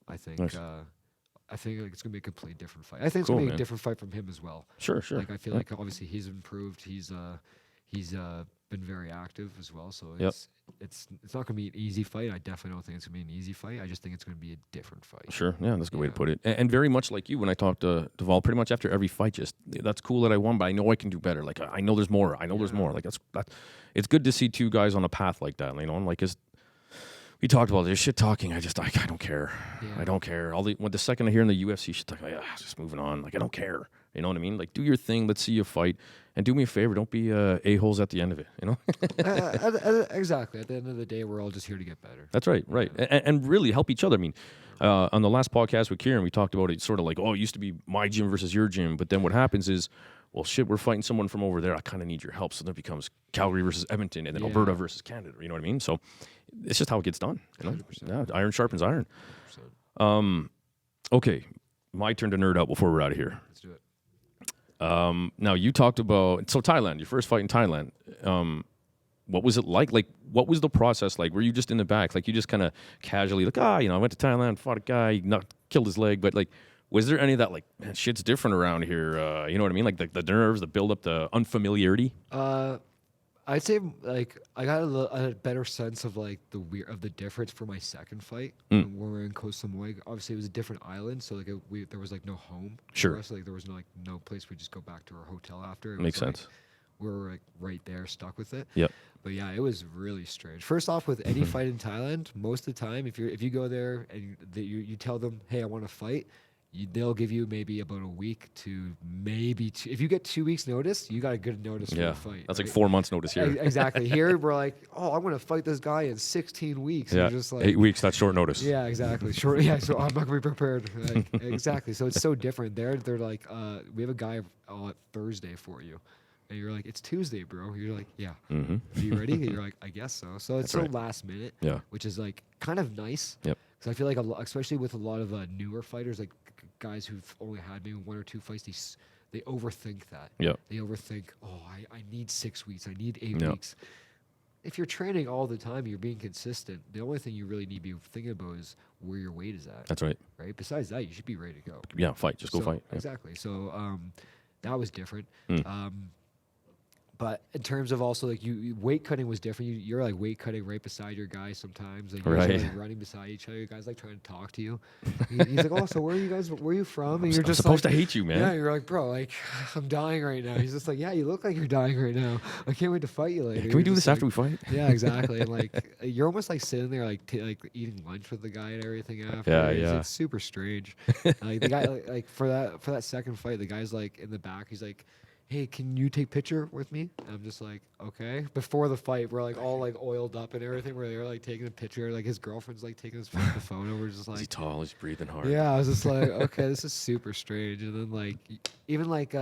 I think Nice. like it's gonna be a completely different fight. I think it's Cool, gonna be man. a different fight from him as well. Sure. Like I feel like obviously he's improved. He's been very active as well. So it's not gonna be an easy fight. I definitely don't think it's gonna be an easy fight. I just think it's gonna be a different fight. Sure. Yeah, that's a good way to Yeah. put it. And very much like you, when I talked to Deval, pretty much after every fight, just that's cool that I won, but I know I can do better. Like I know there's more. There's more. Like that's it's good to see two guys on a path like that. You know, and like we talked about this shit talking. I don't care. Yeah. I don't care. When the second I hear in the UFC shit talking, just moving on. Like I don't care. You know what I mean? Like do your thing. Let's see you fight, and do me a favor. Don't be a-holes at the end of it. You know? Exactly. At the end of the day, we're all just here to get better. That's right, right, and really help each other. I mean, on the last podcast with Kieran, we talked about it sort of like, it used to be my gym versus your gym, but then what happens is, well, shit, we're fighting someone from over there. I kind of need your help, so then it becomes Calgary versus Edmonton, and then Alberta versus Canada. You know what I mean? So it's just how it gets done. You know? 100%. Yeah, iron sharpens iron. 100%. Okay, my turn to nerd out before we're out of here. Let's do it. Now you talked about Thailand, your first fight in Thailand. What was it like? Like, what was the process like? Were you just in the back, like you just kind of casually like, I went to Thailand, fought a guy, killed his leg, but like, was there any of that like, man, shit's different around here? You know what I mean? Like the nerves, the build up, the unfamiliarity. I'd say like I got a better sense of like the difference for my second fight when we were in Koh Samui. Obviously, it was a different island, so like there was like no home. Sure. For us. Like there was no place we just go back to our hotel after. It Makes was, like, sense. We were like right there, stuck with it. Yep. But yeah, it was really strange. First off, with any fight in Thailand, most of the time, if you go there and you tell them, hey, I want to fight. They'll give you maybe about a week to maybe two. If you get 2 weeks notice, you got a good notice for the fight. That's right? like 4 months notice here. Exactly. Here we're like, I'm going to fight this guy in 16 weeks. Yeah, And you're just like, 8 weeks. That's short notice. yeah, exactly. Short. Yeah, so I'm not going to be prepared. Like, exactly. So it's so different. They're like, we have a guy on Thursday for you. And you're like, it's Tuesday, bro. You're like, yeah. Mm-hmm. Are you ready? And you're like, I guess so. So it's That's right. last minute. Yeah. Which is like kind of nice. Yep. Because I feel like especially with a lot of newer fighters, like guys who've only had maybe 1 or 2 fights, they overthink that. Yeah. They overthink. I need 6 weeks. I need 8 Yeah. weeks. If you're training all the time, you're being consistent. The only thing you really need to be thinking about is where your weight is at. That's right. Right. Besides that, you should be ready to go. Yeah, fight. Just go fight. Yeah. Exactly. So that was different. Mm. But in terms of also like you weight cutting was different. You're like weight cutting right beside your guy sometimes. Like you're Right. like running beside each other. Your guys like trying to talk to you. He's like, so where are you guys? Where are you from? And you're I'm just supposed like, to hate you, man. Yeah, you're like, bro, like I'm dying right now. He's just like, yeah, you look like you're dying right now. I can't wait to fight you later. Can we do this after we fight? Yeah, exactly. And like you're almost like sitting there like eating lunch with the guy and everything after. Yeah, It's, yeah. like, super strange. Like the guy like for that second fight, the guy's like in the back. He's like hey, can you take picture with me? And I'm just like, okay. Before the fight, we're like all like oiled up and everything. Where they're like taking a picture. Like his girlfriend's like taking the photo. We're just Is he like, tall? He's breathing hard. yeah. I was just like, okay, this is super strange. And then like, even like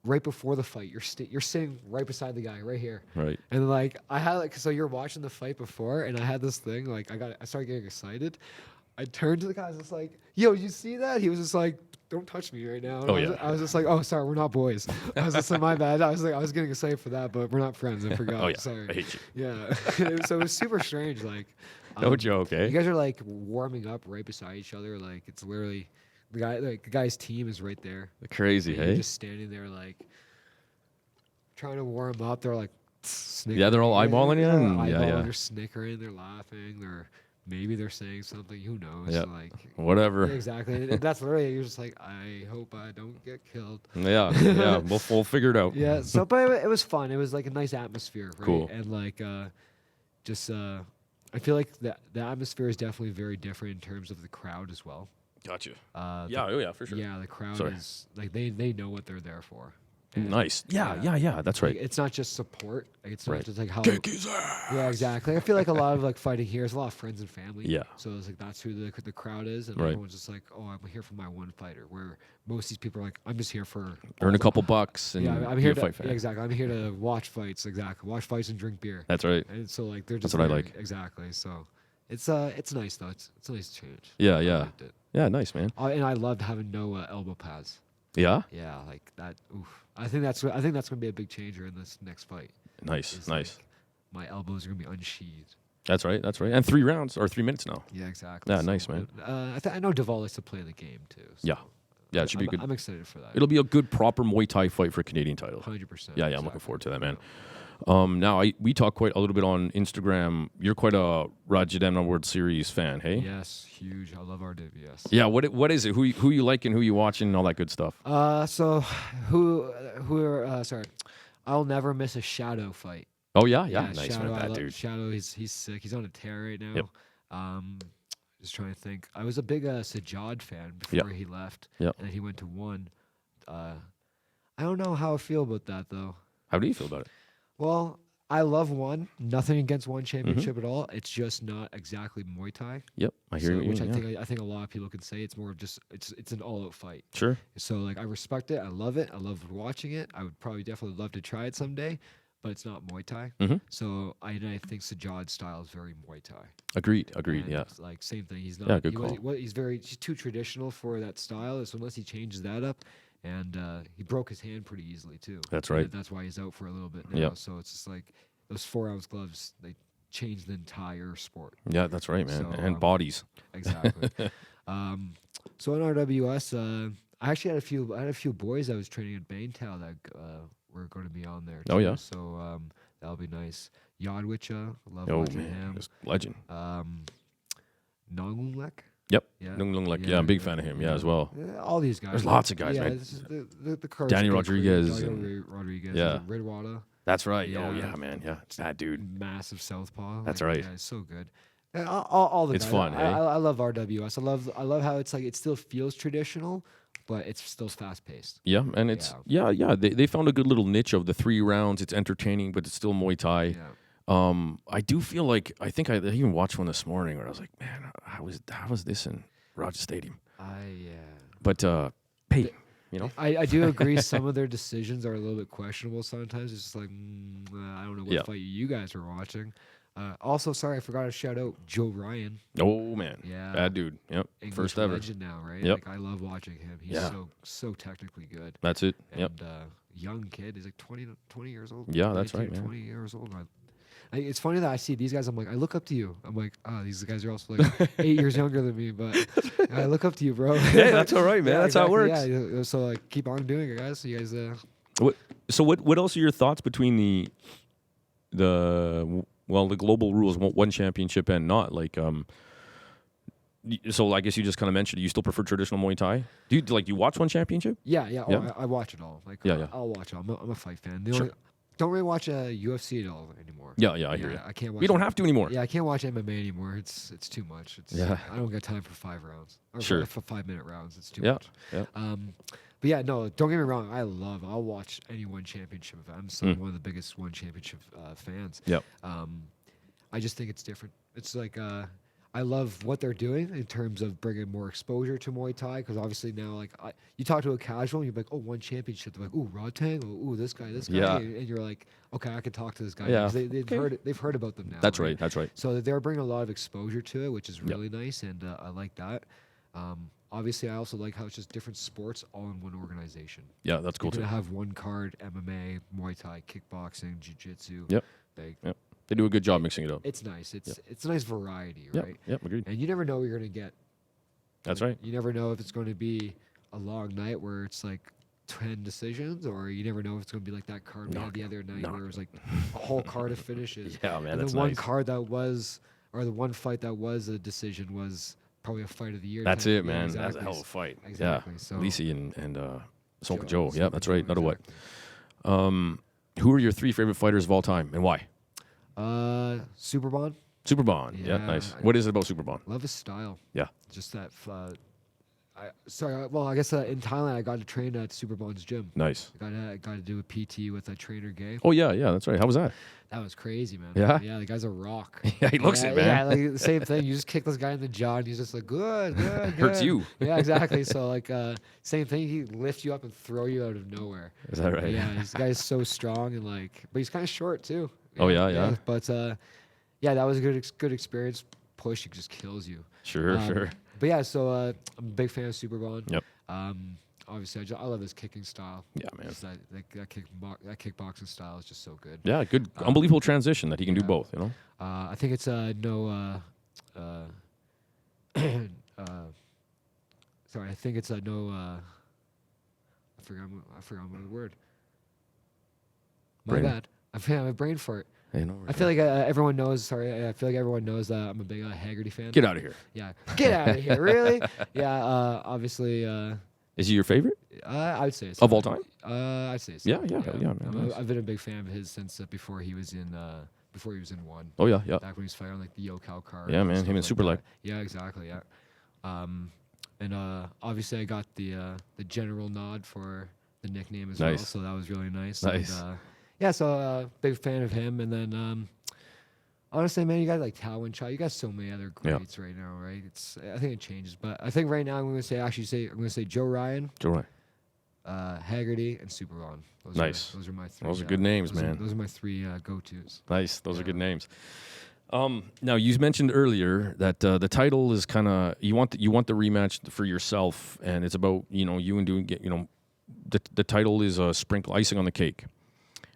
right before the fight, you're sitting right beside the guy right here. Right. And like I had like, so you're watching the fight before, and I had this thing like I started getting excited. I turned to the guy. I was just like, yo, you see that? He was just like, don't touch me right now. And Oh, I was, yeah. I was just like, oh, sorry, we're not boys. I was just like, my bad. I was like, I was getting excited for that, but we're not friends. I forgot. Oh, yeah. Sorry. I hate you. Yeah. So it was super strange. Like, No joke, eh? you guys are like warming up right beside each other. Like it's literally the guy's team is right there. Crazy, And hey? you're just standing there like trying to warm up. They're like snickering. Yeah, they're all eyeballing you, They're all and yeah, eyeballing, yeah. They're snickering. They're laughing. Maybe they're saying something. Who knows? Yeah. Like Whatever. yeah, exactly. And that's literally you're just like, I hope I don't get killed. Yeah, yeah. We'll figure it out. Yeah. So, but it was fun. It was like a nice atmosphere, right? Cool. And like, I feel like the atmosphere is definitely very different in terms of the crowd as well. Gotcha. The- Yeah, for sure. Yeah, the crowd Sorry. is like they know what they're there for. And, Nice. Yeah. That's like, right. it's not just support. Like, it's Right. not just like how. Kick his ass. Yeah, exactly. I feel like a lot of like fighting here is a lot of friends and family. Yeah. So it's like that's who the crowd is, and Right. everyone's just like, oh, I'm here for my one fighter. Where most of these people are like, I'm just here for Earn a couple bucks and yeah, I'm be here a to fight fan. yeah, exactly. I'm here to watch fights. Exactly, watch fights and drink beer. That's right. And so like they're just what I there. like. Exactly. So it's nice though. It's a nice change. Yeah, I yeah. liked it. Yeah, nice, man. And I loved having no elbow pads. Yeah? Yeah, like that. Oof. I think that's gonna be a big changer in this next fight. Nice, is, nice. like, my elbows are gonna be unsheathed. That's right. And 3 rounds or 3 minutes now. Yeah, exactly. Yeah, nice, man. I know Deval likes to play the game too. So Yeah. Yeah, it should be good. I'm excited for that. It'll be a good, proper Muay Thai fight for Canadian title. 100%. Yeah, I'm looking forward to that, man. Now, we talk quite a little bit on Instagram. You're quite a Rajadamna World Series fan, hey? Yes, huge. I love RWS. Yeah, what is it? Who you like and who you watching and all that good stuff? So sorry, I'll never miss a Shadow fight. Oh, yeah? Nice, Shadow, man, I that love dude. Shadow, he's sick. He's on a tear right now. Yep. Just trying to think. I was a big Sajjad fan Yep. before he left. Yep. And then he went to one. I don't know how I feel about that though. How do you feel about it? Well, I love one. Nothing against one Mm-hmm. championship at all. It's just not exactly Muay Thai. Yep, I hear you. Which yeah. I think a lot of people can say it's more of just it's an all out fight. Sure. So like I respect it. I love it. I love watching it. I would probably definitely love to try it someday, but it's not Muay Thai. Mhm. So I think Sajjad's style is very Muay Thai. Agreed. And Yeah. it's like same thing. He's not. Yeah, good he call. he's too traditional for that style. So unless he changes that up, and he broke his hand pretty easily too. That's And right. that's why he's out for a little bit now. Yep. So it's just like those 4-ounce gloves. They changed the entire sport. Yeah, that's right, man. So, And bodies. Exactly. So in RWS, I actually had a few boys I was training at Baintow that were going to be on there. Oh, too. yeah? So that'll be nice. Yodwich, love Oh, watching man. him. Just legend. Nonglek. Yep. Yeah. Nung Lung Lek. Yeah, I'm a big fan of him. Yeah, as well. All these guys. There's lots of guys, yeah, right? This is the card's Danny big Rodriguez Danny and- Rodriguez. yeah. Ridwada. That's right. Oh, Yeah. yeah, man. Yeah. It's that dude. Massive southpaw. That's Like, right. Yeah, it's so good. Yeah, all the It's guys. fun, hey? I love RWS. I love how it's like it still feels traditional, but it's still fast paced. Yeah, and it's yeah. They found a good little niche of the 3 rounds. It's entertaining, but it's still Muay Thai. Yeah. I do feel like I think I even watched one this morning where I was like, man, how was this in Rogers Stadium? But hey, you know, I do agree. Some of their decisions are a little bit questionable sometimes. It's just like I don't know what Yeah. fight you guys are watching. Also, sorry, I forgot to shout out Joe Ryan. oh man, Yeah. bad dude. Yep, English first ever. legend now, right? Yep. Like I love watching him. He's Yeah. so technically good. That's it. And Yep. young kid. He's like 20 years old. Yeah, that's 19 right, man. 20 years old. It's funny that I see these guys. I'm like, I look up to you. I'm like, these guys are also like 8 years younger than me, but I look up to you, bro. Hey, that's all right, man. That's how it works. Yeah. So like, keep on doing it, guys. You guys. What else are your thoughts between the global rules, one championship and not like so I guess you just kind of mentioned, you still prefer traditional Muay Thai? Do you watch one championship? Yeah. Oh, Yeah. I watch it all. Like, Yeah. I'll watch it all. I'm a fight fan. Sure. Don't really watch UFC at all anymore. Yeah, I hear you. I can't watch. We don't have to anymore. Yeah, I can't watch MMA anymore. It's too much. Yeah. I don't got time for 5 rounds. Or Sure. for 5-minute rounds. It's too Yeah, much. yeah. But yeah, no, don't get me wrong. I'll watch any one championship. I'm still one of the biggest one championship fans. Yep. I just think it's different. It's like I love what they're doing in terms of bringing more exposure to Muay Thai, because obviously now, like, you talk to a casual and you're like, oh, one championship. They're like, oh, Rodtang, oh, this guy, Yeah. and you're like, okay, I can talk to this guy. Yeah. Because they've heard about them now. That's right. That's right. So they're bringing a lot of exposure to it, which is really nice, and I like that. Obviously, I also like how it's just different sports all in one organization. Yeah, that's cool You're too. gonna have one card: MMA, Muay Thai, kickboxing, jiu-jitsu. Yep. Like, They do a good job mixing it up. it's nice. It's a nice variety, Yep. right? Yep. Agreed. And you never know what you're gonna get. That's Like, right. You never know if it's going to be a long night where it's like 10 decisions, or you never know if it's going to be like that card we had the other night where it was like a whole card of finishes. Yeah, man, And that's the one nice. card that was, or the one fight that was a decision was probably a fight of the year. That's type- it, yeah, man. exactly. That's a hell of a fight. Exactly. Yeah. So Lisi and Sonka Joe, Joe. Yeah, that's right. Not a what. exactly. Who are your 3 favorite fighters of all time and why? Super Bond. Super Bond. Yeah, Yeah, nice. What is it about Super Bond? Love his style. Yeah. Just that. I guess in Thailand I got to train at Super Bond's gym. Nice. I got to do a PT with a trainer Gay. Oh, yeah, that's right. How was that? That was crazy, man. Yeah? Yeah, the guy's a rock. Yeah, he looks it, man. Yeah, like the same thing. You just kick this guy in the jaw, and he's just like, good. Hurts good." you. Yeah, exactly. So like, same thing. He lift you up and throw you out of nowhere. Is that right? Yeah, this guy's so strong and like, but he's kind of short too. Oh, yeah. But yeah, that was a good experience. Push, just kills you. Sure. But yeah, so I'm a big fan of Super Bond. Yep. Obviously, I love his kicking style. Yeah, man. Just that kickboxing style is just so good. Yeah, good. Unbelievable transition that he can do both, you know? I think it's sorry, I think it's I forgot my word. My Brain. bad. I have a brain fart. Hey, no I feel like everyone knows. Sorry, I feel like everyone knows that I'm a big Haggerty fan. Get out of here. Yeah, get out of here. Really? Yeah. Obviously. Is he your favorite? I would say it's Of all time? I'd say so. Yeah, man, nice. I've been a big fan of his since before he was in one. Oh, yeah. Back when he was fighting on like the Yokow card. Yeah, man, him stuff and Super that. Leg. Yeah, exactly. Yeah. And obviously I got the general nod for the nickname as well, Nice. so that was really nice. Nice. And, yeah, so big fan of him. And then honestly, man, you got like Tao and Chai. You got so many other Yeah. greats right now, right? I think it changes, but I think right now I'm gonna say Joe Ryan, Joe Ryan. Haggerty, and Super Bond. Nice. Those are my three. Those are good names, those man. Those are my three go-tos. Nice. Those are good names. Now you mentioned earlier that the title is kind of you want the rematch for yourself, and it's about you and doing the title is a sprinkle icing on the cake.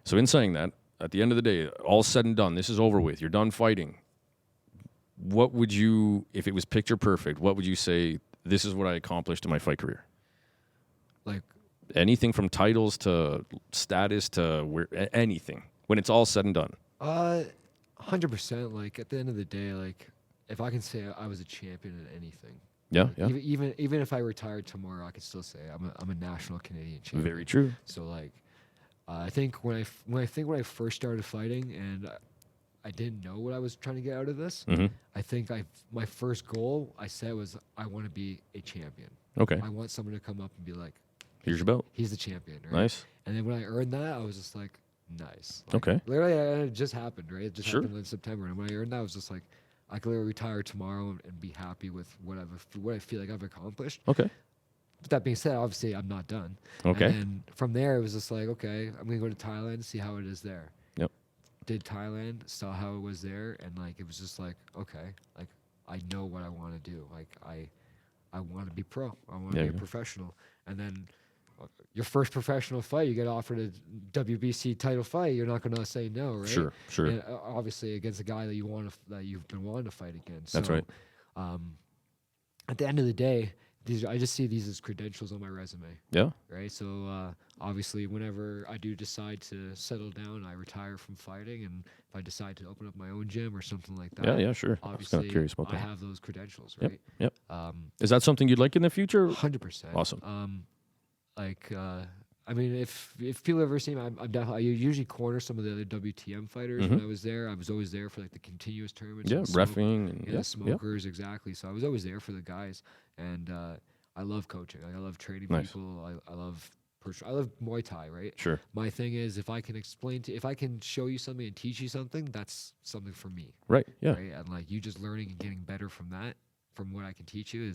So in saying that, at the end of the day, all said and done, this is over with. You're done fighting. What would you, if it was picture perfect, what would you say? This is what I accomplished in my fight career. Like Anything from titles to status to anything. When it's all said and done. 100%. Like at the end of the day, like if I can say I was a champion in anything. Yeah. Even if I retired tomorrow, I could still say I'm a national Canadian champion. Very true. So like, I think when I first started fighting and I didn't know what I was trying to get out of this, Mm-hmm. I think my first goal I set was I want to be a champion. Okay. I want someone to come up and be like, Here's your belt. he's the champion, right? Nice. And then when I earned that, I was just like, nice. Like, Okay. Literally, it just happened, right? It just Sure. happened in September. And when I earned that, I was just like, I could literally retire tomorrow and be happy with what I feel like I've accomplished. Okay. But that being said, obviously, I'm not done. Okay. And then from there, it was just like, okay, I'm going to go to Thailand, see how it is there. Yep. Did Thailand, saw how it was there, and like it was just like, okay, like I know what I want to do. Like I want to be pro. I want to be a professional. And then your first professional fight, you get offered a WBC title fight. You're not going to say no, right? Sure. And obviously against a guy that you've been wanting to fight against. That's so, right. At the end of the day, I just see these as credentials on my resume. Yeah. Right. So obviously, whenever I do decide to settle down, I retire from fighting, and if I decide to open up my own gym or something like that, Yeah. Sure. I was obviously, kind of curious about I that. have those credentials, right? Yep. Is that something you'd like in the future? 100%. Awesome. I mean, if people ever see me, I'm definitely. I usually corner some of the other WTM fighters when I was there. I was always there for like the continuous tournaments. Yeah. and the smoke- Reffing. And, the smokers, exactly. So I was always there for the guys, and I love coaching. Like, I love training Nice. people. I love Muay Thai, right? Sure. My thing is if I can show you something and teach you something, that's something for me. Right. Yeah. Right? And like you just learning and getting better from what I can teach you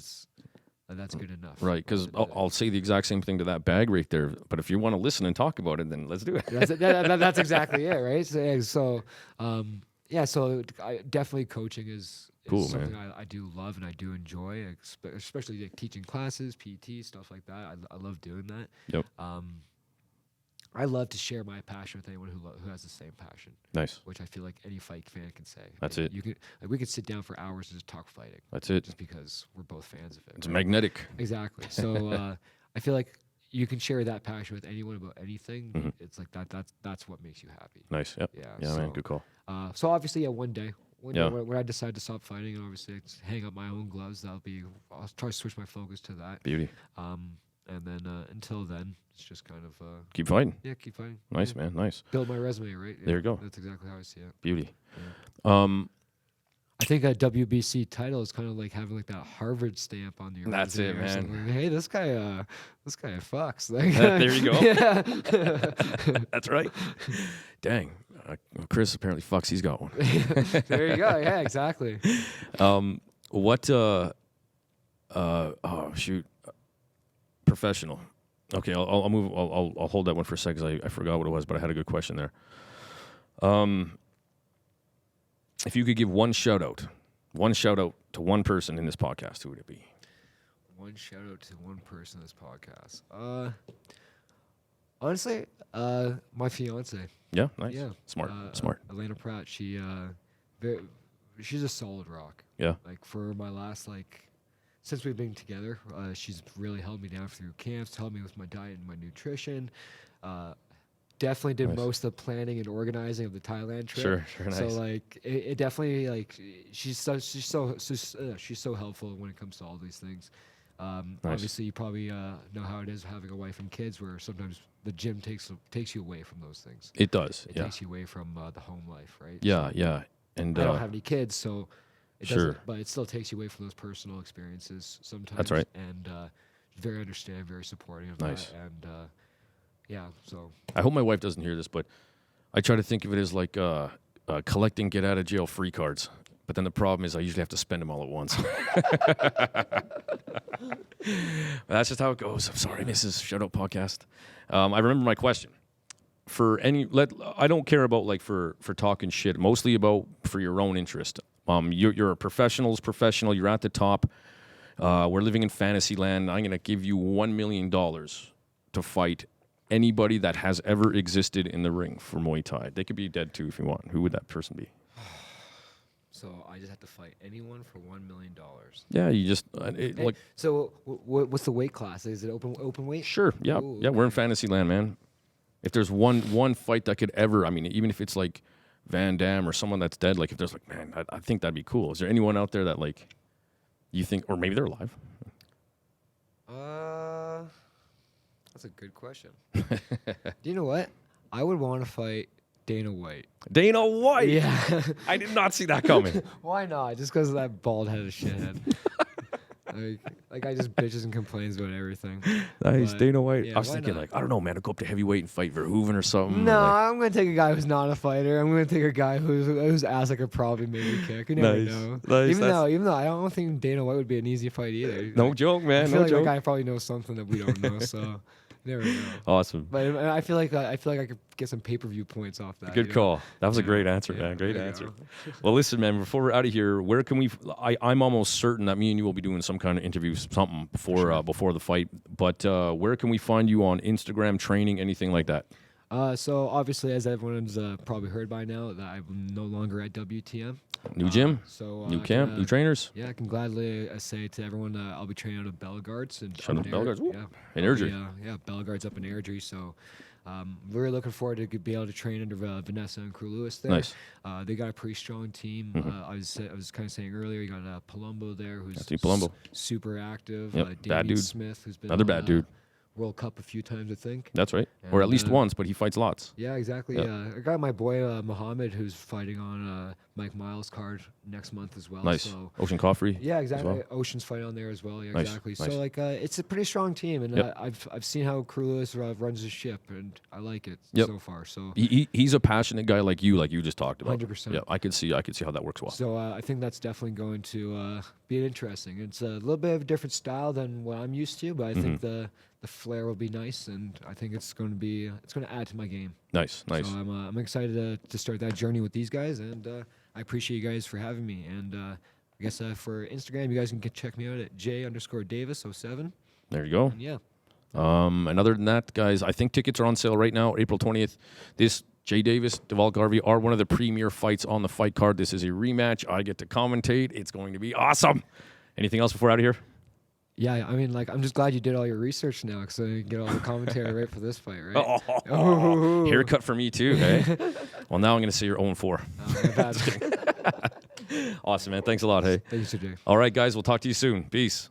that's good enough. Right. Because I'll say the exact same thing to that bag right there. But if you want to listen and talk about it, then let's do it. That's exactly it, right? So definitely coaching is Cool, something man. I do love and I do enjoy, especially like teaching classes, PT, stuff like that. I love doing that. Yep. I love to share my passion with anyone who has the same passion. Nice. Which I feel like any fight fan can say. That's Like, it. You could we could sit down for hours and just talk fighting. That's it. Just because we're both fans of it. It's right? magnetic. Exactly. So I feel like you can share that passion with anyone about anything. Mhm. It's like that's what makes you happy. Nice. Yep. Yeah. Yeah, man. Good call. So obviously, one day Yeah. when I decide to stop fighting and obviously hang up my own gloves, I'll try to switch my focus to that. Beauty. And then until then, it's just kind of Keep fighting. keep fighting. Nice, Yeah. man. Nice. Build my resume, right? There you go. That's exactly how I see it. Beauty. Yeah. I think a WBC title is kind of like having like that Harvard stamp on your. That's resume it, or man. something. Like, hey, this guy fucks. Like, There you go. Yeah. That's right. Dang. Chris apparently fucks. He's got one. There you go. Yeah, exactly. What? Oh shoot. Professional. Okay, I'll move. I'll hold that one for a second. 'Cause I forgot what it was, but I had a good question there. If you could give one shout out to one person in this podcast, who would it be? One shout out to one person in this podcast. Honestly, my fiance. Yeah, nice. Yeah, Smart. Elena Pratt. She's a solid rock. Yeah. Like for my last since we've been together, she's really held me down through camps, helped me with my diet and my nutrition. Definitely did Nice. most of the planning and organizing of the Thailand trip. Sure, nice. So like it definitely she's so helpful when it comes to all these things. Obviously, you probably know how it is having a wife and kids, where sometimes the gym takes you away from those things. It does. It Yeah. takes you away from the home life, right? Yeah. So Yeah. And I don't have any kids, so it Sure. doesn't. But it still takes you away from those personal experiences sometimes. That's right. And very understanding, very supporting of Nice. that. And yeah, so I hope my wife doesn't hear this, but I try to think of it as like collecting get out of jail free cards. But then the problem is I usually have to spend them all at once. That's just how it goes. I'm sorry, Mrs. Shout Out Podcast. I remember my question. I don't care about for talking shit. Mostly about for your own interest. You're a professional. You're at the top. We're living in fantasy land. I'm gonna give you $1 million to fight anybody that has ever existed in the ring for Muay Thai. They could be dead too if you want. Who would that person be? So I just have to fight anyone for $1 million. Yeah, you just So what's the weight class? Is it open weight? Sure. Yeah. Ooh, Yeah. We're in fantasy land, man. If there's one fight that could ever, I mean, even if it's like Van Damme or someone that's dead, if there's man, I think that'd be cool. Is there anyone out there that you think, or maybe they're alive? That's a good question. Do you know what? I would want to fight Dana White. Dana White. Yeah. I did not see that coming. Why not? Just because of that bald-headed shithead. Like I just bitches and complains about everything. Nice, But, Dana White. yeah, I was why thinking not? I don't know, man. I'd go up to heavyweight and fight Verhoeven or something. No, I'm gonna take a guy who's not a fighter. I'm gonna take a guy whose ass I could probably maybe kick. You never Nice. know. Nice, Even though I don't think Dana White would be an easy fight either. No joke, I man. feel No like that joke. guy probably knows something that we don't know. So you never know. Awesome. But I feel like I could get some pay-per-view points off that. Good you know? call. That was a Yeah. great answer, Yeah, man. Great there you answer. go. Well, listen, man. Before we're out of here, where can we? I'm almost certain that me and you will be doing some kind of interview, something before the fight. But where can we find you on Instagram, training, anything like that? So obviously, as everyone's probably heard by now, that I'm no longer at WTM. New gym, So new I camp, can, new trainers. Yeah, I can gladly say to everyone I'll be training out of Bellegarde's and Shout out to Bellegarde's. Woo. Yeah, In Airdrie. Yeah, Bellegarde's up in Airdrie. So really looking forward to be able to train under Vanessa and Crew Lewis there. Nice. They got a pretty strong team. I was kind of saying earlier, you got Palumbo there, who's That's Palumbo. super active. Yep, bad Damien dude. Smith, who's been Another on, bad dude. World Cup a few times, I think. That's right. Or at And, least once, but he fights lots. Yeah, exactly. Yep. Yeah, I got my boy Mohammed, who's fighting on Mike Miles' card next month as well. Nice. So, Ocean Coffrey. yeah, exactly. well. Ocean's fight on there as well. Yeah, Nice, exactly. nice. So like, it's a pretty strong team, and Yep. I've seen how Crew Lewis runs his ship, and I like it Yep. so far. So He's a passionate guy like you just talked about. 100%. Yeah, I could see how that works well. So I think that's definitely going to be interesting. It's a little bit of a different style than what I'm used to, but I think Mm-hmm. the flair will be nice, and I think it's going to add to my game. Nice. So I'm excited to start that journey with these guys, and I appreciate you guys for having me. And I guess for Instagram, you guys can check me out at j_Davis07. There you go. And yeah, And other than that, guys, I think tickets are on sale right now, April 20th. This Jay Davis, Deval Garvey are one of the premier fights on the fight card. This is a rematch. I get to commentate. It's going to be awesome. Anything else before we're out of here? yeah. I mean, like, I'm just glad you did all your research now, because I get all the commentary right for this fight, right? Oh. Haircut for me too, hey? Well, now I'm going to say you're 0-4. My bad. Awesome, man. Thanks a lot, hey? Thank you, Jay. All right, guys, we'll talk to you soon. Peace.